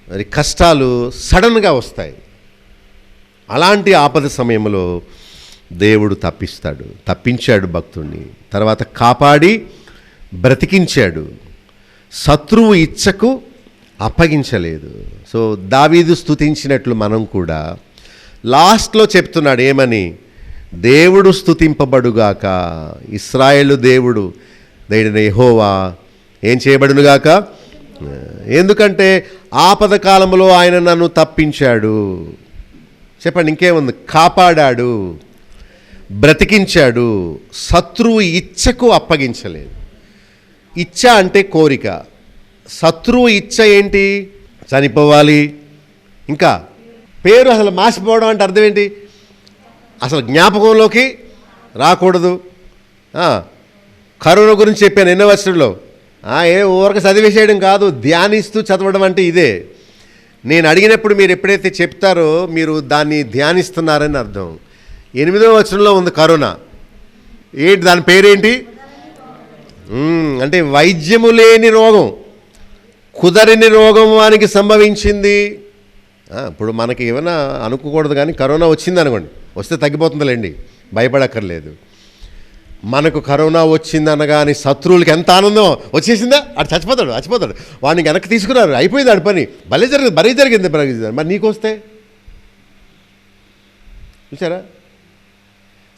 మరి కష్టాలు సడన్గా వస్తాయి. అలాంటి ఆపద సమయంలో దేవుడు తప్పించాడు భక్తుణ్ణి. తర్వాత కాపాడి బ్రతికించాడు. శత్రువు ఇచ్చకు అప్పగించలేదు. సో దావీదు స్తుతించినట్లు మనం కూడా లాస్ట్లో చెప్తున్నాడు ఏమని? దేవుడు స్తుతింపబడుగాక, ఇశ్రాయేలు దేవుడు దైన యెహోవా ఏం చేయబడునుగాక. ఎందుకంటే ఆపద కాలంలో ఆయన నన్ను తప్పించాడు. చెప్పండి, ఇంకేముంది? కాపాడాడు, బ్రతికించాడు. శత్రువు ఇచ్చకు అప్పగించలేదు. ఇచ్చ అంటే కోరిక. శత్రువు ఇచ్చ ఏంటి? చనిపోవాలి. ఇంకా పేరు అసలు మాసిపోవడం అంటే అర్థం ఏంటి? అసలు జ్ఞాపకంలోకి రాకూడదు. కరోనా గురించి చెప్పాను ఎన్నో వచనంలో. ఊరక చదివేసేయడం కాదు, ధ్యానిస్తూ చదవడం అంటే ఇదే. నేను అడిగినప్పుడు మీరు ఎప్పుడైతే చెప్తారో మీరు దాన్ని ధ్యానిస్తున్నారని అర్థం. 8వ వచనంలో ఉంది కరోనా. ఏంటి దాని పేరేంటి? అంటే వైద్యము లేని రోగం, కుదరని రోగం వానికి సంభవించింది. ఇప్పుడు మనకి ఏమైనా అనుకోకూడదు, కానీ కరోనా వచ్చింది అనుకోండి, వస్తే తగ్గిపోతుందిలేండి, భయపడక్కర్లేదు. మనకు కరోనా వచ్చింది అనగానే శత్రువులకి ఎంత ఆనందం వచ్చేసిందా, అటు చచ్చిపోతాడు, వాడిని వెనక్కి తీసుకున్నారు, అయిపోయింది ఆడి పని, భలే జరిగింది. మరి నీకు వస్తే చూసారా,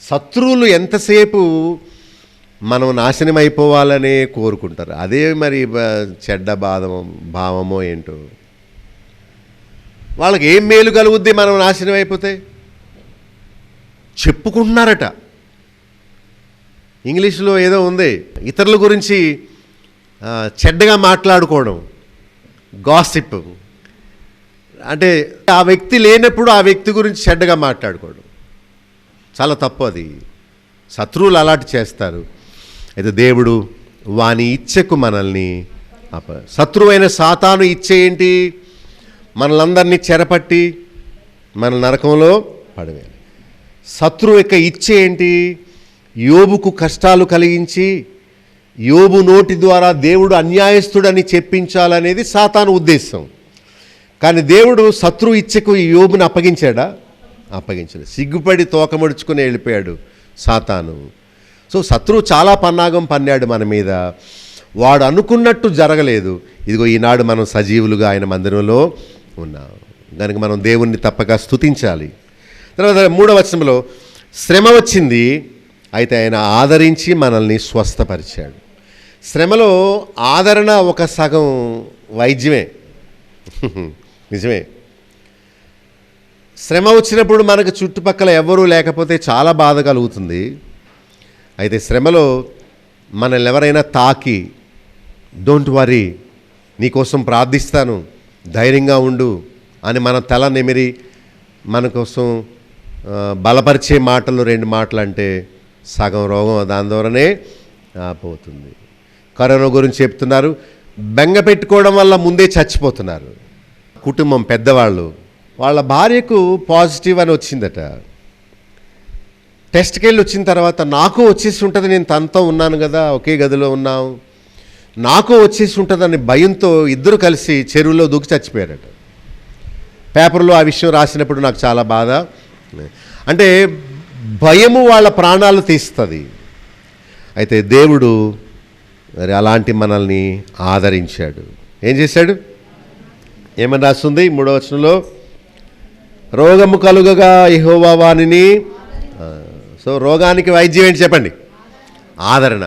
శత్రువులు ఎంతసేపు మనం నాశనం అయిపోవాలనే కోరుకుంటారు. అదే మరి చెడ్డ భావమో ఏంటో. వాళ్ళకి ఏం మేలు కలుగుద్ది మనం నాశనం అయిపోతే? చెప్పుకుంటున్నారట. ఇంగ్లీష్లో ఏదో ఉంది, ఇతరుల గురించి చెడ్డగా మాట్లాడుకోవడం, గాసిప్. అంటే ఆ వ్యక్తి లేనప్పుడు ఆ వ్యక్తి గురించి చెడ్డగా మాట్లాడుకోవడం చాలా తప్పు. అది శత్రువులు అలాంటి చేస్తారు. అయితే దేవుడు వాని ఇచ్చకు మనల్ని శత్రువైన సాతాను ఇచ్చ ఏంటి? మనలందరినీ చెరపట్టి మన నరకంలో పడవేయాలి. శత్రువు యొక్క ఇచ్చ ఏంటి? యోబుకు కష్టాలు కలిగించి యోబు నోటి ద్వారా దేవుడు అన్యాయస్తుడని చెప్పించాలనేది సాతాను ఉద్దేశం. కానీ దేవుడు శత్రు ఇచ్చకు ఈ యోబుని అప్పగించాడా? అప్పగించలేదు. సిగ్గుపడి తోకముడుచుకుని వెళ్ళిపోయాడు సాతాను. సో శత్రువు చాలా పన్నాగం పన్నాడు మన మీద. వాడు అనుకున్నట్టు జరగలేదు. ఇదిగో ఈనాడు మనం సజీవులుగా ఆయన మందిరంలో ఉన్నాం. దానికి మనం దేవుణ్ణి తప్పక స్తుతించాలి. తర్వాత 3వ వచనంలో శ్రమ వచ్చింది, అయితే ఆయన ఆదరించి మనల్ని స్వస్థపరిచాడు. శ్రమలో ఆదరణ ఒక సగం వైద్యమే. నిజమే. శ్రమ వచ్చినప్పుడు మనకు చుట్టుపక్కల ఎవరూ లేకపోతే చాలా బాధ కలుగుతుంది. అయితే శ్రమలో మనల్ని ఎవరైనా తాకి, డోంట్ వరీ, నీకోసం ప్రార్థిస్తాను, ధైర్యంగా ఉండు అని మన తల నిమిరి మన కోసం బలపరిచే మాటలు 2 మాటలు అంటే సగం రోగం దాని ద్వారానే పోతుంది. కరోనా గురించి చెప్తున్నారు. బెంగ పెట్టుకోవడం వల్ల ముందే చచ్చిపోతున్నారు. కుటుంబం పెద్దవాళ్ళు, వాళ్ళ భార్యకు పాజిటివ్ అని వచ్చిందట. టెస్ట్కి వెళ్ళి వచ్చిన తర్వాత నాకు వచ్చేసి ఉంటుంది, నేను తనతో ఉన్నాను కదా, ఒకే గదిలో ఉన్నాం, నాకు వచ్చేసి ఉంటుందని భయంతో ఇద్దరు కలిసి చెరువులో దూకి చచ్చిపోయారట. పేపర్లో ఆ విషయం రాసినప్పుడు నాకు చాలా బాధ. అంటే భయము వాళ్ళ ప్రాణాలు తీస్తుంది. అయితే దేవుడు మరి అలాంటి మనల్ని ఆదరించాడు. ఏం చేశాడు? ఏమని రాస్తుంది 3వ వచనంలో? రోగము కలుగగా యెహోవా వానిని. సో రోగానికి వైద్యం ఏంటి చెప్పండి? ఆదరణ.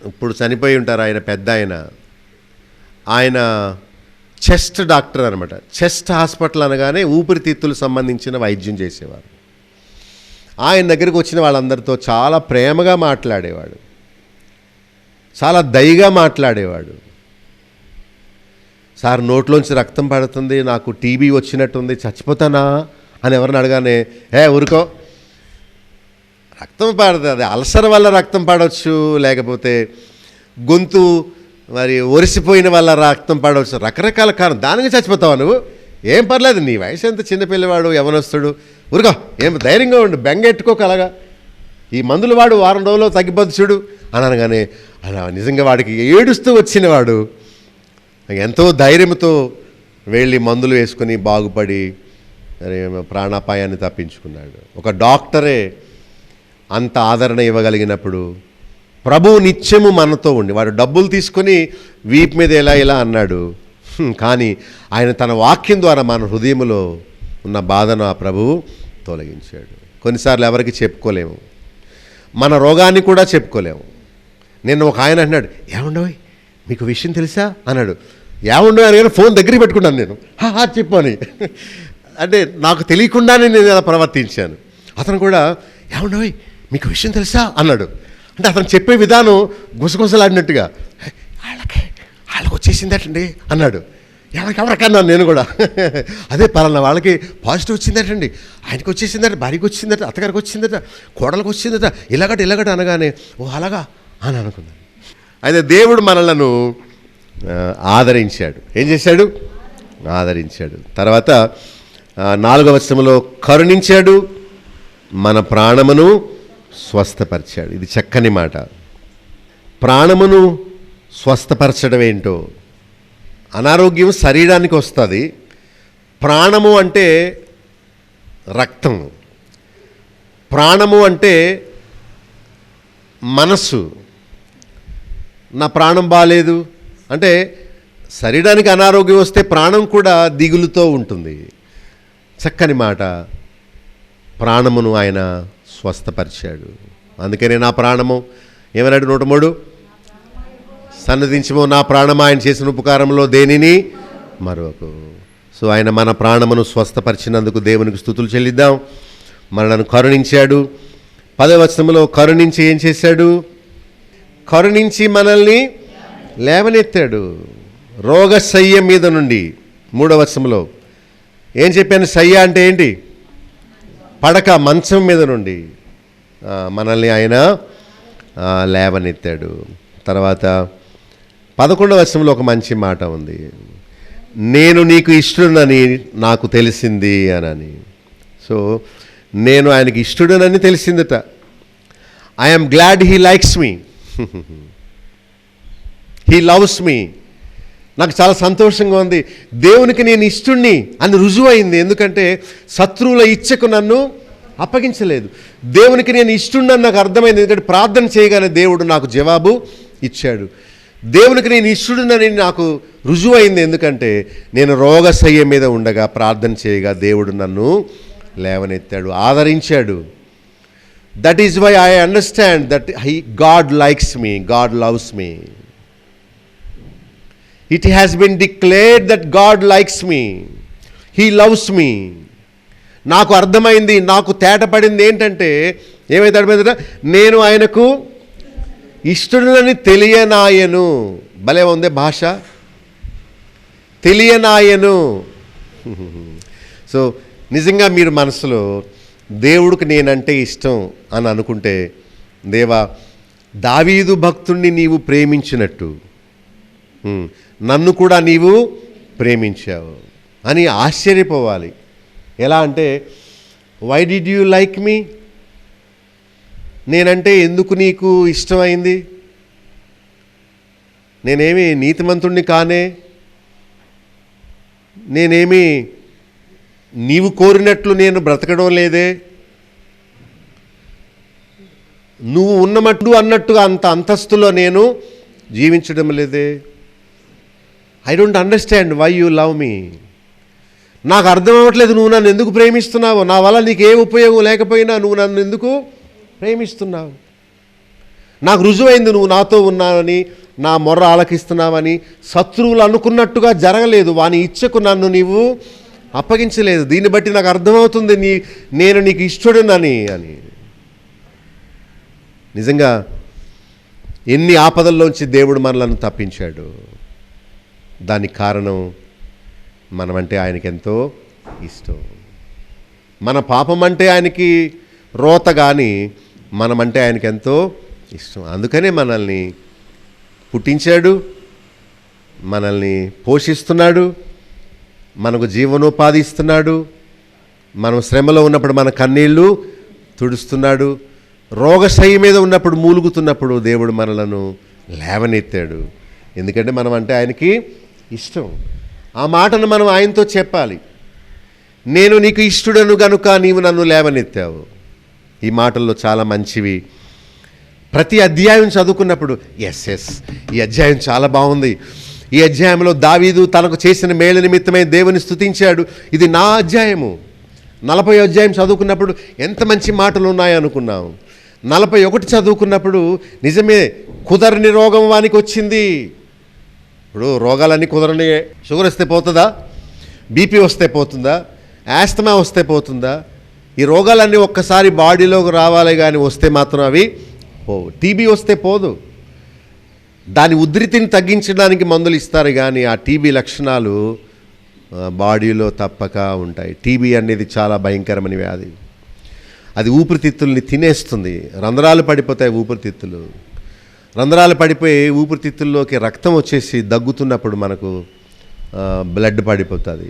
ఇప్పుడు చనిపోయి ఉంటారు ఆయన, పెద్ద ఆయన చెస్ట్ డాక్టర్ అనమాట. చెస్ట్ హాస్పిటల్ అనగానే ఊపిరితిత్తులకు సంబంధించిన వైద్యం చేసేవారు. ఆయన దగ్గరికి వచ్చిన వాళ్ళందరితో చాలా ప్రేమగా మాట్లాడేవాడు, చాలా దయగా మాట్లాడేవాడు. సార్ నోట్లోంచి రక్తం పడుతుంది, నాకు టీబీ వచ్చినట్టుంది, చచ్చిపోతానా అని ఎవరిని అడగానే, ఊరుకో, రక్తం పడుతుంది, అది అల్సర్ వల్ల రక్తం పడవచ్చు, లేకపోతే గొంతు మరి ఒరిసిపోయిన వల్ల రక్తం పడవచ్చు, రకరకాల కారణం, దానికి చచ్చిపోతావా నువ్వు? ఏం పర్లేదు, నీ వయసు ఎంత, చిన్నపిల్లవాడు, యవనస్తుడు, ఊరుకో, ఏం ధైర్యంగా ఉండు, బెంగెట్టుకోకలగా, ఈ మందులు వాడు వారం రోజుల్లో తగ్గిపోద్దు చూడు అని అనగానే అలా నిజంగా వాడికి ఏడుస్తూ వచ్చినవాడు ఎంతో ధైర్యంతో వెళ్ళి మందులు వేసుకుని బాగుపడి ప్రాణాపాయాన్ని తప్పించుకున్నాడు. ఒక డాక్టరే అంత ఆదరణ ఇవ్వగలిగినప్పుడు ప్రభువు నిత్యము మనతో ఉండి, వాడు డబ్బులు తీసుకొని వీపు మీద ఇలా అన్నాడు, కానీ ఆయన తన వాక్యం ద్వారా మన హృదయంలో ఉన్న బాధను ఆ ప్రభువు తొలగించాడు. కొన్నిసార్లు ఎవరికి చెప్పుకోలేము, మన రోగాన్ని కూడా చెప్పుకోలేము. నిన్న ఒక ఆయన అన్నాడు, ఏముండవు మీకు విషయం తెలుసా అన్నాడు. ఏముండవు అని ఫోన్ దగ్గరికి పెట్టుకున్నాను నేను, చెప్పు అని. అంటే నాకు తెలియకుండానే నేను ఇలా ప్రవర్తించాను. అతను కూడా ఏముండవు మీకు విషయం తెలుసా అన్నాడు. అంటే అతను చెప్పే విధానం గుసగుసలాడినట్టుగా, వాళ్ళకి వచ్చేసిందటండి అన్నాడు. ఎవరికన్నాను నేను కూడా, అదే పలానా వాళ్ళకి పాజిటివ్ వచ్చిందటండి, ఆయనకి వచ్చేసిందట, భార్యకి వచ్చిందట, అత్తగారికి వచ్చిందట, కోడలకు వచ్చిందట, ఇలాగట అనగానే ఓ అలాగా అని అనుకున్నాను. అయితే దేవుడు మనలను ఆదరించాడు. ఏం చేశాడు? ఆదరించాడు. తర్వాత 4వ వచనంలో కరుణించాడు, మన ప్రాణమును స్వస్థపరిచాడు. ఇది చక్కని మాట. ప్రాణమును స్వస్థపరచడం ఏంటో, అనారోగ్యం శరీరానికి వస్తుంది. ప్రాణము అంటే రక్తం, ప్రాణము అంటే మనస్సు. నా ప్రాణం బాగాలేదు అంటే శరీరానికి అనారోగ్యం వస్తే ప్రాణం కూడా దిగులుతో ఉంటుంది. చక్కని మాట. ప్రాణమును ఆయన స్వస్థపరిచాడు. అందుకనే నా ప్రాణము ఏమన్నాడు 103, సన్నదించమో నా ప్రాణం ఆయన చేసిన ఉపకారంలో దేనిని మరొక. సో ఆయన మన ప్రాణమును స్వస్థపరిచినందుకు దేవునికి స్తుతులు చెల్లిద్దాం. మనలను కరుణించాడు. 10వ వచనంలో కరుణించి ఏం చేశాడు? కరుణించి మనల్ని లేవనెత్తాడు రోగశయ్య మీద నుండి. 3వ వచనంలో ఏం చెప్పాను? శయ్య అంటే ఏంటి? పడక, మంచం మీద నుండి మనల్ని ఆయన లేవనెత్తాడు. తర్వాత 11వ వచనంలో ఒక మంచి మాట ఉంది, నేను నీకు ఇష్టడునని నాకు తెలిసింది అని. సో నేను ఆయనకి ఇష్టడునని తెలిసిందట. I'm glad he likes me, he loves me. నాకు చాలా సంతోషంగా ఉంది, దేవునికి నేను ఇష్టుణ్ణి అని రుజువైంది. ఎందుకంటే శత్రువుల ఇచ్చకు నన్ను అప్పగించలేదు. దేవునికి నేను ఇష్టుణ్ణని నాకు అర్థమైంది, ఎందుకంటే ప్రార్థన చేయగానే దేవుడు నాకు జవాబు ఇచ్చాడు. దేవునికి నేను ఇష్టుడినని నాకు రుజువైంది, ఎందుకంటే నేను రోగశయ్య మీద ఉండగా ప్రార్థన చేయగా దేవుడు నన్ను లేవనెత్తాడు, ఆదరించాడు. That is why I understand that God likes me, God loves me. It has been declared that God likes me. He loves me. నాకు అర్థమైంది, నాకు తేటపడింది ఏంటంటే, ఏమైతే తేటపడిందంటే, నేను ఆయనకు ఇష్టడునని తెలియనాయను. భలే ఉంది భాష, తెలియనాయను. సో నిజంగా మీరు మనసులో దేవుడికి నేనంటే ఇష్టం అని అనుకుంటే, దేవా దావీదు భక్తుణ్ణి నీవు ప్రేమించినట్టు నన్ను కూడా నీవు ప్రేమించావు అని ఆశ్చర్యపోవాలి. ఎలా అంటే, వై డిడ్ యూ లైక్ మీ? నేనంటే ఎందుకు నీకు ఇష్టమైంది? నేనేమి నీతిమంతుణ్ణి కానే, నేనేమి నీవు కోరినట్లు నేను బ్రతకడం లేదే, నువ్వు ఉన్నమట్టు అన్నట్టుగా అంత అంతస్తులో నేను జీవించడం లేదే. I don't understand why you love me. నాకు అర్థం అవ్వట్లేదు నువ్వు నన్ను ఎందుకు ప్రేమిస్తున్నావు, నా వల్ల నీకు ఏ ఉపయోగం లేకపోయినా నువ్వు నన్ను ఎందుకు ప్రేమిస్తున్నావు. నాకు రుజువైంది నువ్వు నాతో ఉన్నావని, నా మొర్ర ఆలకిస్తున్నావని. శత్రువులు అనుకున్నట్టుగా జరగలేదు, వాని ఇచ్చకు నన్ను నీవు అప్పగించలేదు. దీన్ని బట్టి నాకు అర్థమవుతుంది నేను నీకు ఇష్టడునని అని. నిజంగా ఎన్ని ఆపదల్లోంచి దేవుడు మనలను తప్పించాడు. దానికి కారణం మనమంటే ఆయనకి ఎంతో ఇష్టం. మన పాపం అంటే ఆయనకి రోత, కానీ మనమంటే ఆయనకి ఎంతో ఇష్టం. అందుకనే మనల్ని పుట్టించాడు, మనల్ని పోషిస్తున్నాడు, మనకు జీవనోపాధి ఇస్తున్నాడు, మనం శ్రమలో ఉన్నప్పుడు మన కన్నీళ్ళు తుడుస్తున్నాడు, రోగశయ్య మీద ఉన్నప్పుడు మూలుగుతున్నప్పుడు దేవుడు మనలను లేవనెత్తాడు. ఎందుకంటే మనం అంటే ఆయనకి ఇష్టం. ఆ మాటను మనం ఆయనతో చెప్పాలి. నేను నీకు ఇష్టడను గనుక నీవు నన్ను లేవనెత్తావు. ఈ మాటల్లో చాలా మంచివి. ప్రతి అధ్యాయం చదువుకున్నప్పుడు ఎస్ ఈ అధ్యాయం చాలా బాగుంది, ఈ అధ్యాయంలో దావీదు తనకు చేసిన మేలు నిమిత్తమై దేవుని స్తుతించాడు, ఇది నా అధ్యాయము. 40వ అధ్యాయం చదువుకున్నప్పుడు ఎంత మంచి మాటలు ఉన్నాయనుకున్నాం. 41 చదువుకున్నప్పుడు నిజమే, కుదరని రోగం వానికి వచ్చింది. ఇప్పుడు రోగాలన్నీ కుదరని, షుగర్ వస్తే పోతుందా, బీపీ వస్తే పోతుందా, ఆస్తమా వస్తే పోతుందా? ఈ రోగాలన్నీ ఒక్కసారి బాడీలోకి రావాలి, కానీ వస్తే మాత్రం అవి పోవు. టీబీ వస్తే పోదు, దాని ఉధృతిని తగ్గించడానికి మందులు ఇస్తారు, కానీ ఆ టీబీ లక్షణాలు బాడీలో తప్పక ఉంటాయి. టీబీ అనేది చాలా భయంకరమైన వ్యాధి. అది ఊపిరితిత్తుల్ని తినేస్తుంది, రంధ్రాలు పడిపోతాయి ఊపిరితిత్తులు. రంధ్రాలు పడిపోయి ఊపిరితిత్తుల్లోకి రక్తం వచ్చేసి దగ్గుతున్నప్పుడు మనకు బ్లడ్ పడిపోతుంది.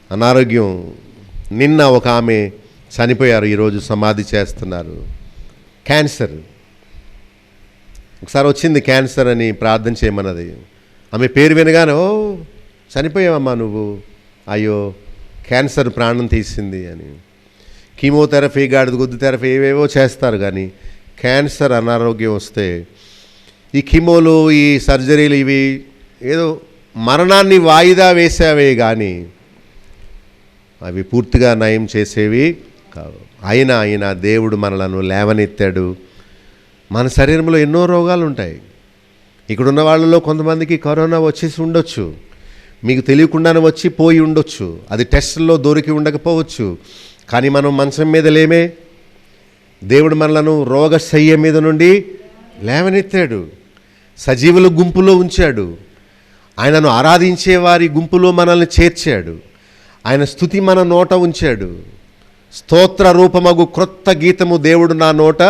అనారోగ్యం. నిన్న ఒక ఆమె చనిపోయారు, ఈరోజు సమాధి చేస్తున్నారు. క్యాన్సర్. ఒకసారి వచ్చింది క్యాన్సర్ అని ప్రార్థన చేయమన్నది. ఆమె పేరు వినగానే, ఓ చనిపోయావమ్మా నువ్వు, అయ్యో క్యాన్సర్ ప్రాణం తీసింది అని. కీమోథెరపీ, గాడిద గుద్దు థెరపీ ఏవేవో చేస్తారు, కానీ క్యాన్సర్ అనారోగ్యం వస్తే ఈ కీమోలు, ఈ సర్జరీలు, ఇవి ఏదో మరణాన్ని వాయిదా వేసేవే, కానీ అవి పూర్తిగా నయం చేసేవి కావు. అయినా దేవుడు మనలను లేవనెత్తాడు. మన శరీరంలో ఎన్నో రోగాలు ఉంటాయి. ఇక్కడున్న వాళ్ళలో కొంతమందికి కరోనా వచ్చేసి ఉండొచ్చు, మీకు తెలియకుండానే వచ్చి పోయి ఉండొచ్చు, అది టెస్టుల్లో దొరికి ఉండకపోవచ్చు, కానీ మనం మంచం మీద లేమే. దేవుడు మనలను రోగశయ్య మీద నుండి లేవనెత్తాడు, సజీవుల గుంపులో ఉంచాడు, ఆయనను ఆరాధించే వారి గుంపులో మనల్ని చేర్చాడు, ఆయన స్తుతి మన నోట ఉంచాడు. స్తోత్ర రూపమగు క్రొత్త గీతము దేవుడు నా నోట.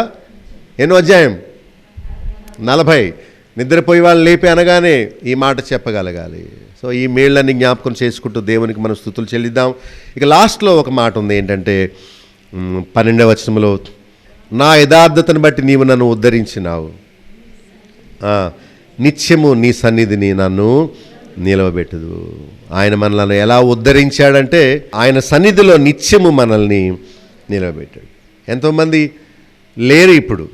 ఎన్నో అధ్యాయం 40. నిద్రపోయి వాళ్ళు లేపి అనగానే ఈ మాట చెప్పగలగాలి. సో ఈ మేళ్ళని జ్ఞాపకం చేసుకుంటూ దేవునికి మనం స్తుతులు చెల్లిద్దాం. ఇక లాస్ట్లో ఒక మాట ఉంది, ఏంటంటే 12వ వచనంలో, నా యథార్థతను బట్టి నీవు నన్ను ఉద్ధరించినావు. నిత్యము నీ సన్నిధిని నన్ను నిలవబెట్టదు. ఆయన మనల్ని ఎలా ఉద్ధరించాడంటే ఆయన సన్నిధిలో నిత్యము మనల్ని నిలవబెట్టాడు. ఎంతోమంది లేరు ఇప్పుడు,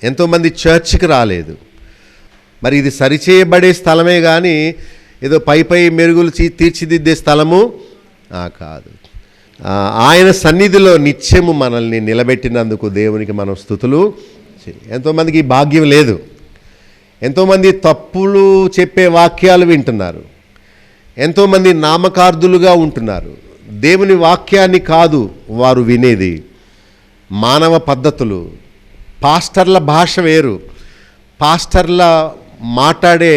ఎంతోమంది చర్చికి రాలేదు. మరి ఇది సరిచేయబడే స్థలమే కానీ ఏదో పై మెరుగులు తీర్చిదిద్దే స్థలము కాదు. ఆయన సన్నిధిలో నిత్యము మనల్ని నిలబెట్టినందుకు దేవునికి మనం స్తుతులు. ఎంతోమందికి ఈ భాగ్యం లేదు. ఎంతోమంది తప్పులు చెప్పే వాక్యాలు వింటున్నారు. ఎంతోమంది నామకార్థులుగా ఉంటున్నారు. దేవుని వాక్యాన్ని కాదు వారు వినేది, మానవ పద్ధతులు. పాస్టర్ల భాష వేరు, పాస్టర్ల మాట్లాడే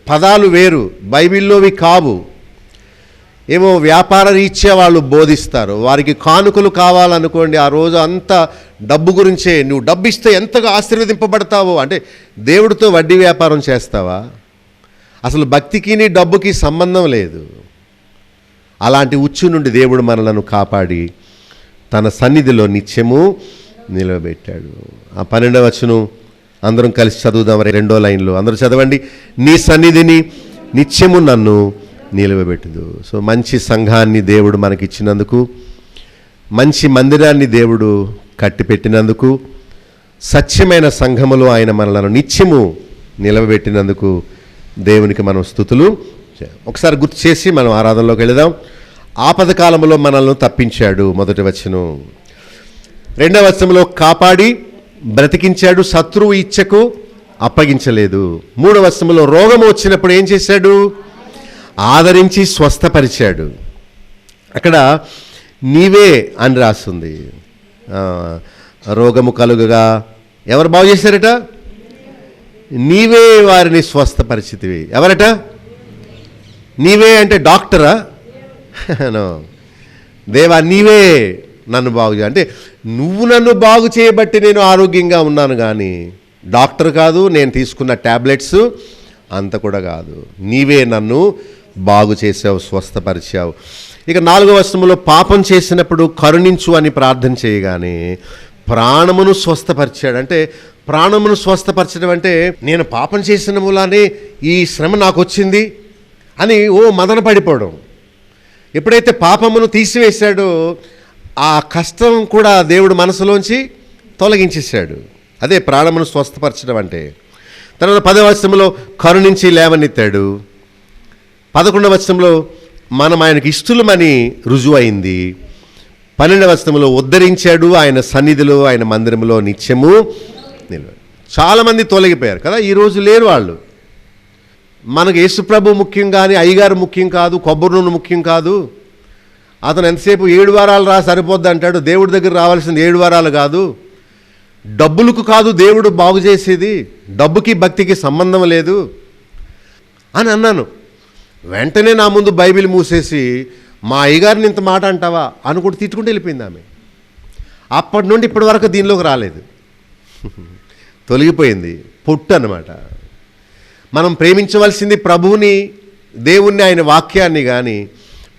పదాలు వేరు, బైబిల్లోవి కావు. ఏమో వ్యాపార రీత్యా వాళ్ళు బోధిస్తారు. వారికి కానుకలు కావాలనుకోండి, ఆ రోజు అంతా డబ్బు గురించే. నువ్వు డబ్బు ఇస్తే ఎంతగా ఆశీర్వదింపబడతావో. అంటే దేవుడితో వడ్డీ వ్యాపారం చేస్తావా? అసలు భక్తికి నీ డబ్బుకి సంబంధం లేదు. అలాంటి ఉచ్చు నుండి దేవుడు మనలను కాపాడి తన సన్నిధిలో నిత్యము నిలవబెట్టాడు. ఆ 12వ వచనం అందరం కలిసి చదువుదాం. 2వ లైన్లో అందరూ చదవండి. నీ సన్నిధిని నిత్యము నన్ను నిలవబెట్టదు. సో మంచి సంఘాన్ని దేవుడు మనకిచ్చినందుకు, మంచి మందిరాన్ని దేవుడు కట్టిపెట్టినందుకు, సత్యమైన సంఘములో ఆయన మనలను నిత్యము నిలవబెట్టినందుకు దేవునికి మనం స్తుతులు. ఒకసారి గుర్తు చేసి మనం ఆరాధనలోకి వెళదాం. ఆపద కాలంలో మనల్ని తప్పించాడు, మొదటి వచనం. 2వ వచనంలో కాపాడి బ్రతికించాడు, శత్రువు ఇచ్చకు అప్పగించలేదు. 3వ వచనంలో రోగం వచ్చినప్పుడు ఏం చేశాడు? ఆదరించి స్వస్థపరిచాడు. అక్కడ నీవే అని రాస్తుంది. రోగము కలుగగా ఎవరు బాగు చేశారట? నీవే వారిని స్వస్థపరిచితివి. ఎవరట? నీవే అంటే డాక్టరా? దేవా నీవే నన్ను బాగు చేయ అంటే నువ్వు నన్ను బాగు చేయబట్టి నేను ఆరోగ్యంగా ఉన్నాను, కానీ డాక్టర్ కాదు, నేను తీసుకున్న ట్యాబ్లెట్స్ అంత కూడా కాదు. నీవే నన్ను బాగు చేసావు, స్వస్థపరిచావు. ఇక 4వ వచనంలో పాపం చేసినప్పుడు కరుణించు అని ప్రార్థన చేయగానే ప్రాణమును స్వస్థపరిచాడు. అంటే ప్రాణమును స్వస్థపరచడం అంటే నేను పాపం చేసిన మూలానే ఈ శ్రమ నాకు వచ్చింది అని మదన పడిపోవడం. ఎప్పుడైతే పాపమును తీసివేశాడో ఆ కష్టం కూడా దేవుడు మనసులోంచి తొలగించేశాడు. అదే ప్రాణమును స్వస్థపరచడం అంటే. తర్వాత 10వ వచనంలో కరుణించి లేవనెత్తాడు. 11వ వచనంలో మనం ఆయనకి ఇష్టలమని రుజువు అయింది. 12వ వచనంలో ఉద్ధరించాడు, ఆయన సన్నిధిలో ఆయన మందిరంలో నిత్యము నిలబడి. చాలామంది తొలగిపోయారు కదా, ఈరోజు లేరు వాళ్ళు. మనకు యేసుప్రభు ముఖ్యం కానీ అయ్యగారు ముఖ్యం కాదు, కొబ్బరి నూనె ముఖ్యం కాదు. అతను ఎంతసేపు 7 వారాలు రా సరిపోద్ది అంటాడు. దేవుడి దగ్గర రావాల్సింది 7 వారాలు కాదు. డబ్బులకు కాదు దేవుడు బాగు చేసేది, డబ్బుకి భక్తికి సంబంధం లేదు అని అన్నాను. వెంటనే నా ముందు బైబిల్ మూసేసి మా అయ్యగారిని ఇంత మాట అంటావా అనుకుంటూ తిట్టుకుంటూ వెళ్ళిపోయింది ఆమె. అప్పటి నుండి ఇప్పటి వరకు దీనిలోకి రాలేదు, తొలగిపోయింది. పొట్టు అన్నమాట. మనం ప్రేమించవలసింది ప్రభువుని, దేవుణ్ణి, ఆయన వాక్యాన్ని, కానీ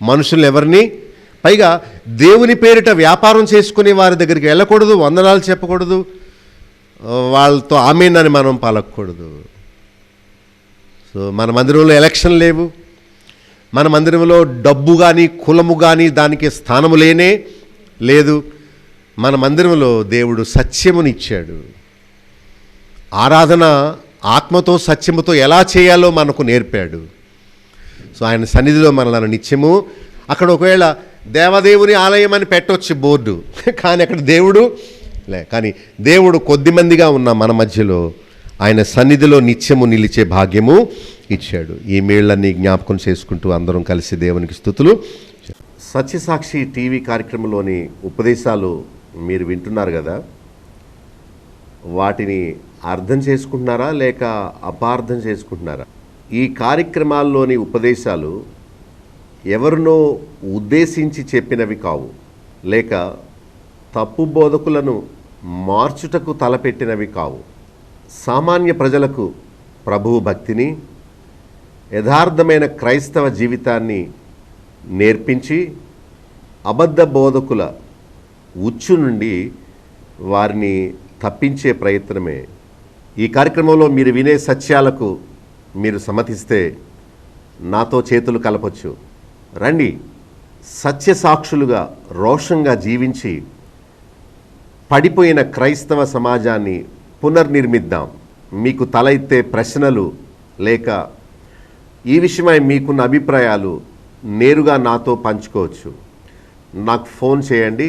మనుషుల్ని ఎవరిని. పైగా దేవుని పేరిట వ్యాపారం చేసుకునే వారి దగ్గరికి వెళ్ళకూడదు, వందనాలు చెప్పకూడదు, వాళ్ళతో ఆమేనని మనం పలకూడదు. సో మన మందిరంలో ఎలక్షన్ లేవు, మన మందిరంలో డబ్బు కానీ కులము కానీ దానికి స్థానము లేనే లేదు. మన మందిరంలో దేవుడు సత్యమునిచ్చాడు. ఆరాధన ఆత్మతో సత్యముతో ఎలా చేయాలో మనకు నేర్పాడు. సో ఆయన సన్నిధిలో మనలను నిత్యము. అక్కడ ఒకవేళ దేవదేవుని ఆలయం అని పెట్టవచ్చు బోర్డు, కానీ అక్కడ దేవుడు కానీ దేవుడు కొద్దిమందిగా ఉన్న మన మధ్యలో ఆయన సన్నిధిలో నిత్యము నిలిచే భాగ్యము ఇచ్చాడు. ఈ మేళ్ళన్నీ జ్ఞాపకం చేసుకుంటూ అందరం కలిసి దేవునికి స్తుతులు. సత్యసాక్షి టీవీ కార్యక్రమంలోని ఉపదేశాలు మీరు వింటున్నారు కదా, వాటిని అర్థం చేసుకుంటున్నారా లేక అపార్థం చేసుకుంటున్నారా? ఈ కార్యక్రమాల్లోని ఉపదేశాలు ఎవరినో ఉద్దేశించి చెప్పినవి కావు, లేక తప్పు బోధకులను మార్చుటకు తలపెట్టినవి కావు. సామాన్య ప్రజలకు ప్రభువు భక్తిని, యథార్థమైన క్రైస్తవ జీవితాన్ని నేర్పించి అబద్ధ బోధకుల ఉచ్చు నుండి వారిని తప్పించే ప్రయత్నమే. ఈ కార్యక్రమంలో మీరు వినే సత్యాలకు మీరు సమ్మతిస్తే నాతో చేతులు కలపొచ్చు. రండి, సత్య సాక్షులుగా రోషంగా జీవించి పడిపోయిన క్రైస్తవ సమాజాన్ని పునర్నిర్మిద్దాం. మీకు తల ఎత్తే ప్రశ్నలు లేక ఈ విషయమై మీకున్న అభిప్రాయాలు నేరుగా నాతో పంచుకోవచ్చు. నాకు ఫోన్ చేయండి,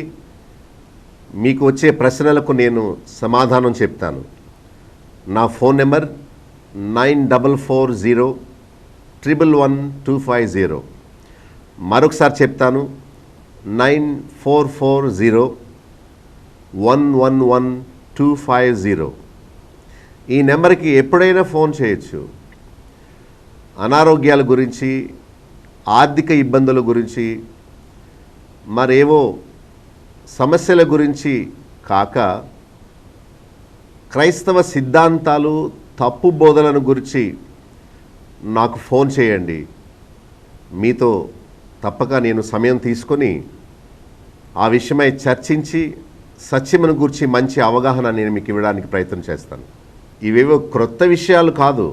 మీకు వచ్చే ప్రశ్నలకు నేను సమాధానం చెప్తాను. నా ఫోన్ నెంబర్ 9440111250. మరొకసారి చెప్తాను, 9440111250. ఈ నెంబర్కి ఎప్పుడైనా ఫోన్ చేయొచ్చు. అనారోగ్యాల గురించి, ఆర్థిక ఇబ్బందుల గురించి, మరేవో సమస్యల గురించి కాక క్రైస్తవ సిద్ధాంతాలు, తప్పు బోధలను గురించి నాకు ఫోన్ చేయండి. మీతో తప్పక నేను సమయం తీసుకొని ఆ విషయమై చర్చించి సత్యమును గురించి మంచి అవగాహన నేను మీకు ఇవ్వడానికి ప్రయత్నం చేస్తాను. ఇవేవో క్రొత్త విషయాలు కాదు.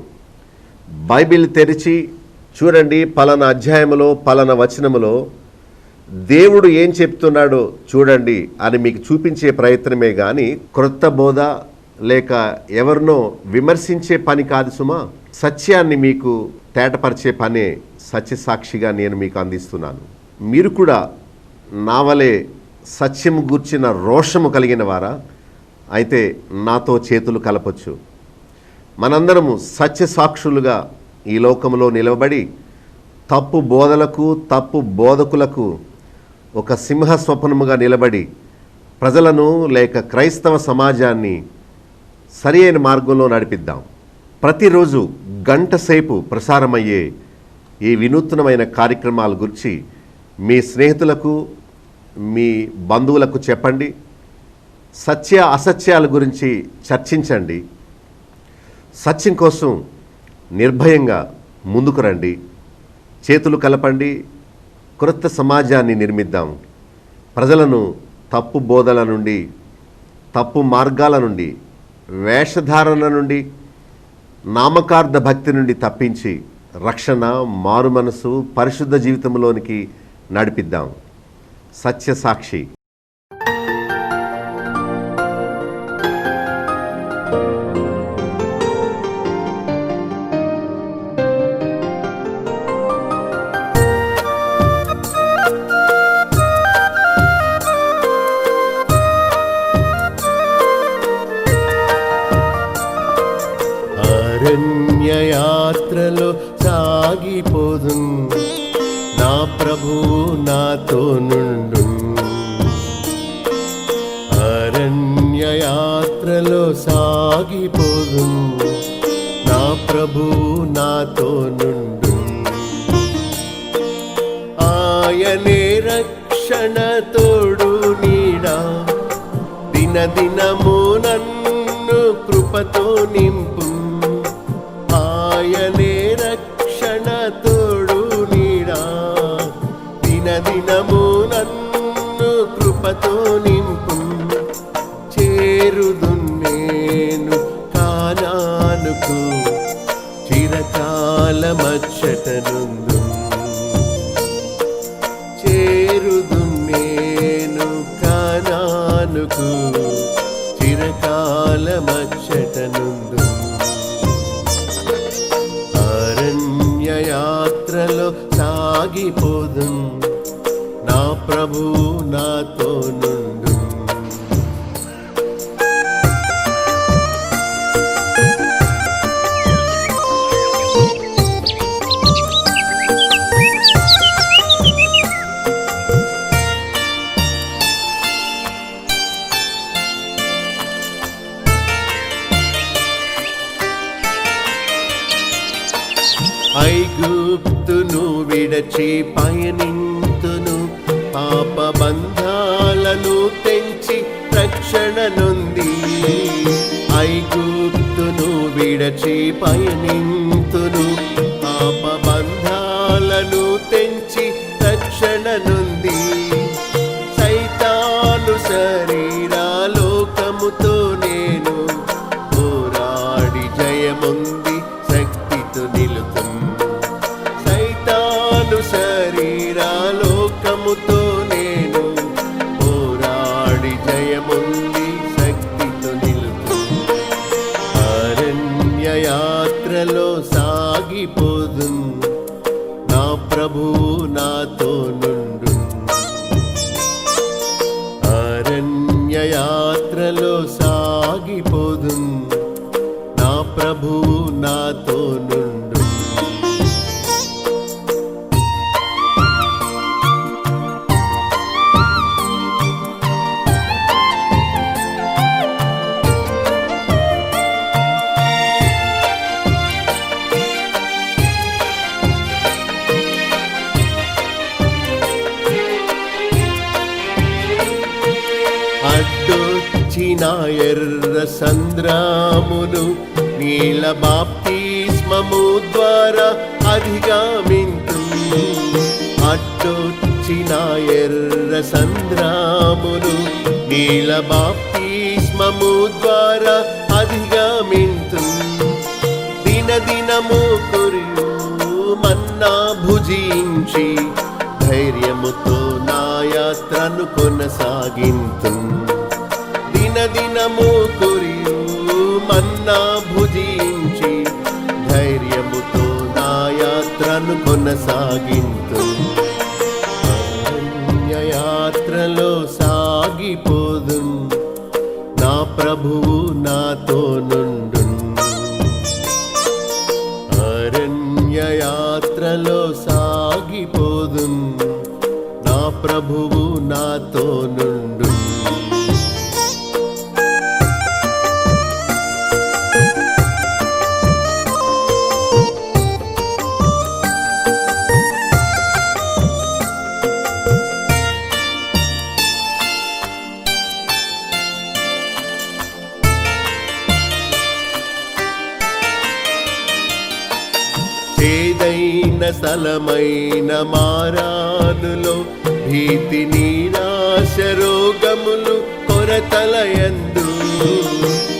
బైబిల్ తెరిచి చూడండి, పలానా అధ్యాయములో పలానా వచనములో దేవుడు ఏం చెప్తున్నాడో చూడండి అని మీకు చూపించే ప్రయత్నమే కానీ క్రొత్త బోధ లేక ఎవరినో విమర్శించే పని కాదు సుమా. సత్యాన్ని మీకు తేటపరిచే పనే సత్యసాక్షిగా నేను మీకు అందిస్తున్నాను. మీరు కూడా నా వలె సత్యము గూర్చిన రోషము కలిగిన వారా అయితే నాతో చేతులు కలపొచ్చు. మనందరము సత్యసాక్షులుగా ఈ లోకంలో నిలవబడి తప్పు బోధలకు, తప్పు బోధకులకు ఒక సింహ స్వప్నముగా నిలబడి ప్రజలను లేక క్రైస్తవ సమాజాన్ని సరి అయిన మార్గంలో నడిపిద్దాం. ప్రతిరోజు గంట సేపు ప్రసారమయ్యే ఈ వినూత్నమైన కార్యక్రమాల గురించి మీ స్నేహితులకు, మీ బంధువులకు చెప్పండి. సత్య అసత్యాల గురించి చర్చించండి. సత్యం కోసం నిర్భయంగా ముందుకు రండి. చేతులు కలపండి. క్రొత్త సమాజాన్ని నిర్మిద్దాం. ప్రజలను తప్పు బోధల నుండి, తప్పు మార్గాల నుండి, వేషధారణ నుండి, నామకార్థ భక్తి నుండి తప్పించి రక్షణ, మారు మనసు, పరిశుద్ధ జీవితంలోనికి నడిపిద్దాం. సత్యసాక్షి. అరణ్యయాత్రలో సాగిపోదు, నా ప్రభువు నాతో నుండు. అరణ్యయాత్రలో సాగిపోదు, నా ప్రభువు నాతో నుండు. ఆయనే రక్షణ తోడు నీడా, దినదినము నన్ను కృపతో నింపు. ఆయనే రక్షణ తోడు నీడా, దినదినము నన్ను కృపతో నింపు. చేరుదు నేను కానానుకు, చిరకాలమచ్చటనుందు. చేరుదు నేను కానానుకు, చిరకాలమచ్చటనుందు. అరణ్యయాత్రలో సాగిపోదు, నా ప్రభు నాతో నుండు. ఐగుప్తును విడచి పయనింతును, పాప బంధాలను తెంచి రక్షణ నొంది. ఐగుప్తును విడచి పయనింతును, పాప బంధాలను తెంచి రక్షణ నొంది. సైతాను శరీరాలోకముతో నేను ధైర్యముంది శక్తితో నిలుపు. అరణ్య యాత్రలో సాగిపోదు, నా ప్రభువు నాతో నుండు. అరణ్య యాత్రలో సాగిపోదు, నా ప్రభువు నాతో నుండు. అడ్డొచ్చిన ఎర్ర సంద్రామును నీల బాప్తిస్మము ద్వారా అధిగమింతు. అడ్డొచ్చిన ఎర్ర సంద్రామును నీల బాప్తిస్మము ద్వారా అధిగమింతు. దినదినము కురియు మన్నా భుజించి ధైర్యముతో నా యాత్రను కొనసాగింతు. దినదినము కురియు మన్నా భుజించి ధైర్యముతో నా యాత్రను కొనసాగింతు. అరణ్య యాత్రలో సాగిపోదు, నా ప్రభువు నాతో నుండు. అరణ్య యాత్రలో సాగిపోదు, నా ప్రభువు నాతో నుండు. చేదైన స్థలమైన మారానులో భీతి నిరాశ రోగములు కొరతలయందు.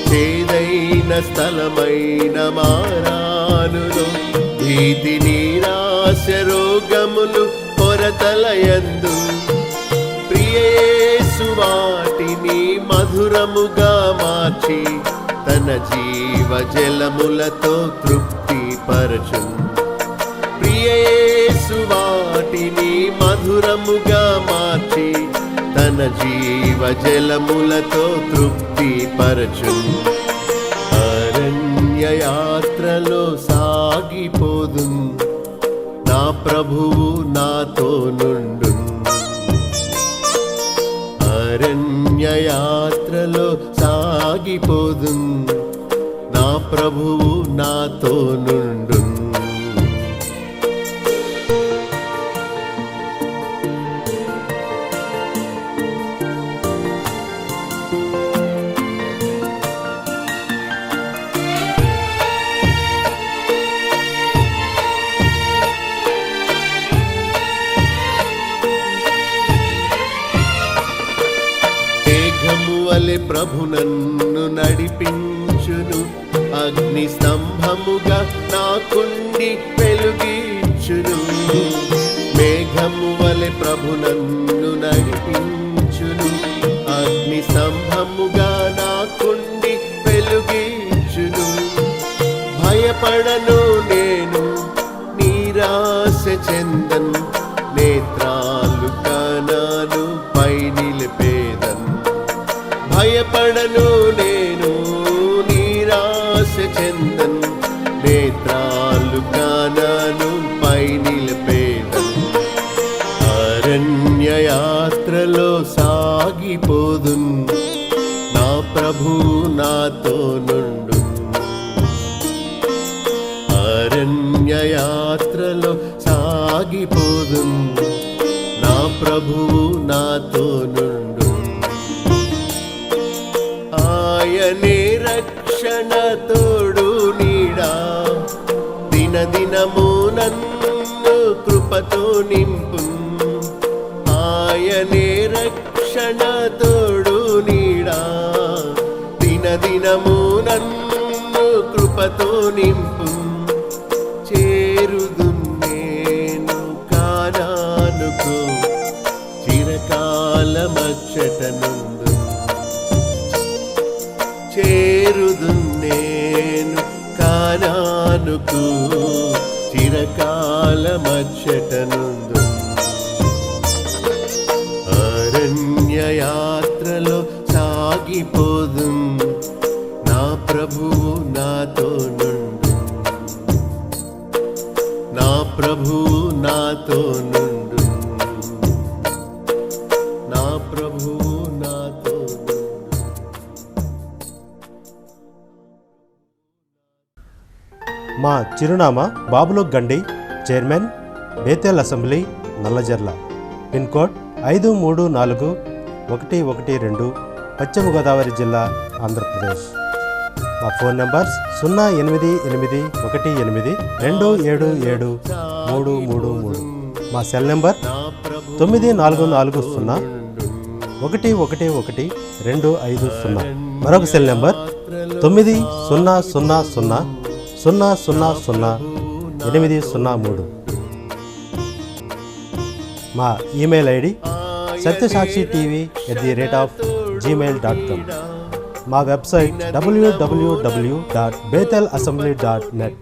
చేదైన స్థలమైన మారానులో భీతి నిరాశ రోగములు కొరతలయందు. ప్రియేసు వాటిని మధురముగా మార్చి తన జీవ జలములతో తృప్తి పరచు. ప్రియేసు వాటిని మధురముగా మార్చి తన జీవ జలములతో తృప్తి పరచు. అరణ్య యాత్రలో సాగిపోదు, నా ప్రభువు నాతో నుండు. అరణ్య యాత్రలో సాగిపోదు, నా ప్రభువు నాతో నుండు. వలె ప్రభు నన్ను నడిపించును, అగ్ని స్తంభముగా నాకుండి వెలుగించును. మేఘము వలె ప్రభు నన్ను నడిపించును, అగ్ని స్తంభముగా నాకుండి వెలుగించును. భయపడను నేను, నిరాశ చెందన్, నేత్రాలు కనాను పై నిలిపేదన్. భయపడను నేను, నిరాశ చెందన్, నేత్రాలు కానాను పై నిలిపేదన్. అరణ్య యాత్రలో సాగిపోదు, నా ప్రభువు నాతో నుండు. అరణ్య యాత్రలో సాగిపోదు, నా ప్రభువు నాతో నుండు. ఆయనే రక్షణ తోడు నీడా, దినదినము నన్ను కృపతో నింపు. ఆయనే రక్షణ తోడు నీడా, దినదినము నన్ను కృపతో నింపు. చేరుదు నేను కానానుకు, చిరకాలమచ్చట నుండు. పలుకు చిరకాలమచ్చటనుందు అరణ్య యాత్రలో సాగిపోదు నా ప్రభువు నాతో నుండు నా ప్రభువు నాతో నుండు నా ప్రభువు నాతో నుండు. మా చిరునామా బాబులో గండి, chairman, Bethel assembly, Nallajerla. Pin code 534112, పశ్చిమ గోదావరి జిల్లా, ఆంధ్రప్రదేశ్. మా ఫోన్ నంబర్స్ 0888177233. మా సెల్ నెంబర్ 9440111250. మరొక సెల్ నెంబర్ 9000000803. మా ఈమెయిల్ ఐడి satyasakshitv@gmail.com. మా వెబ్సైట్ www.bethelassembly.net.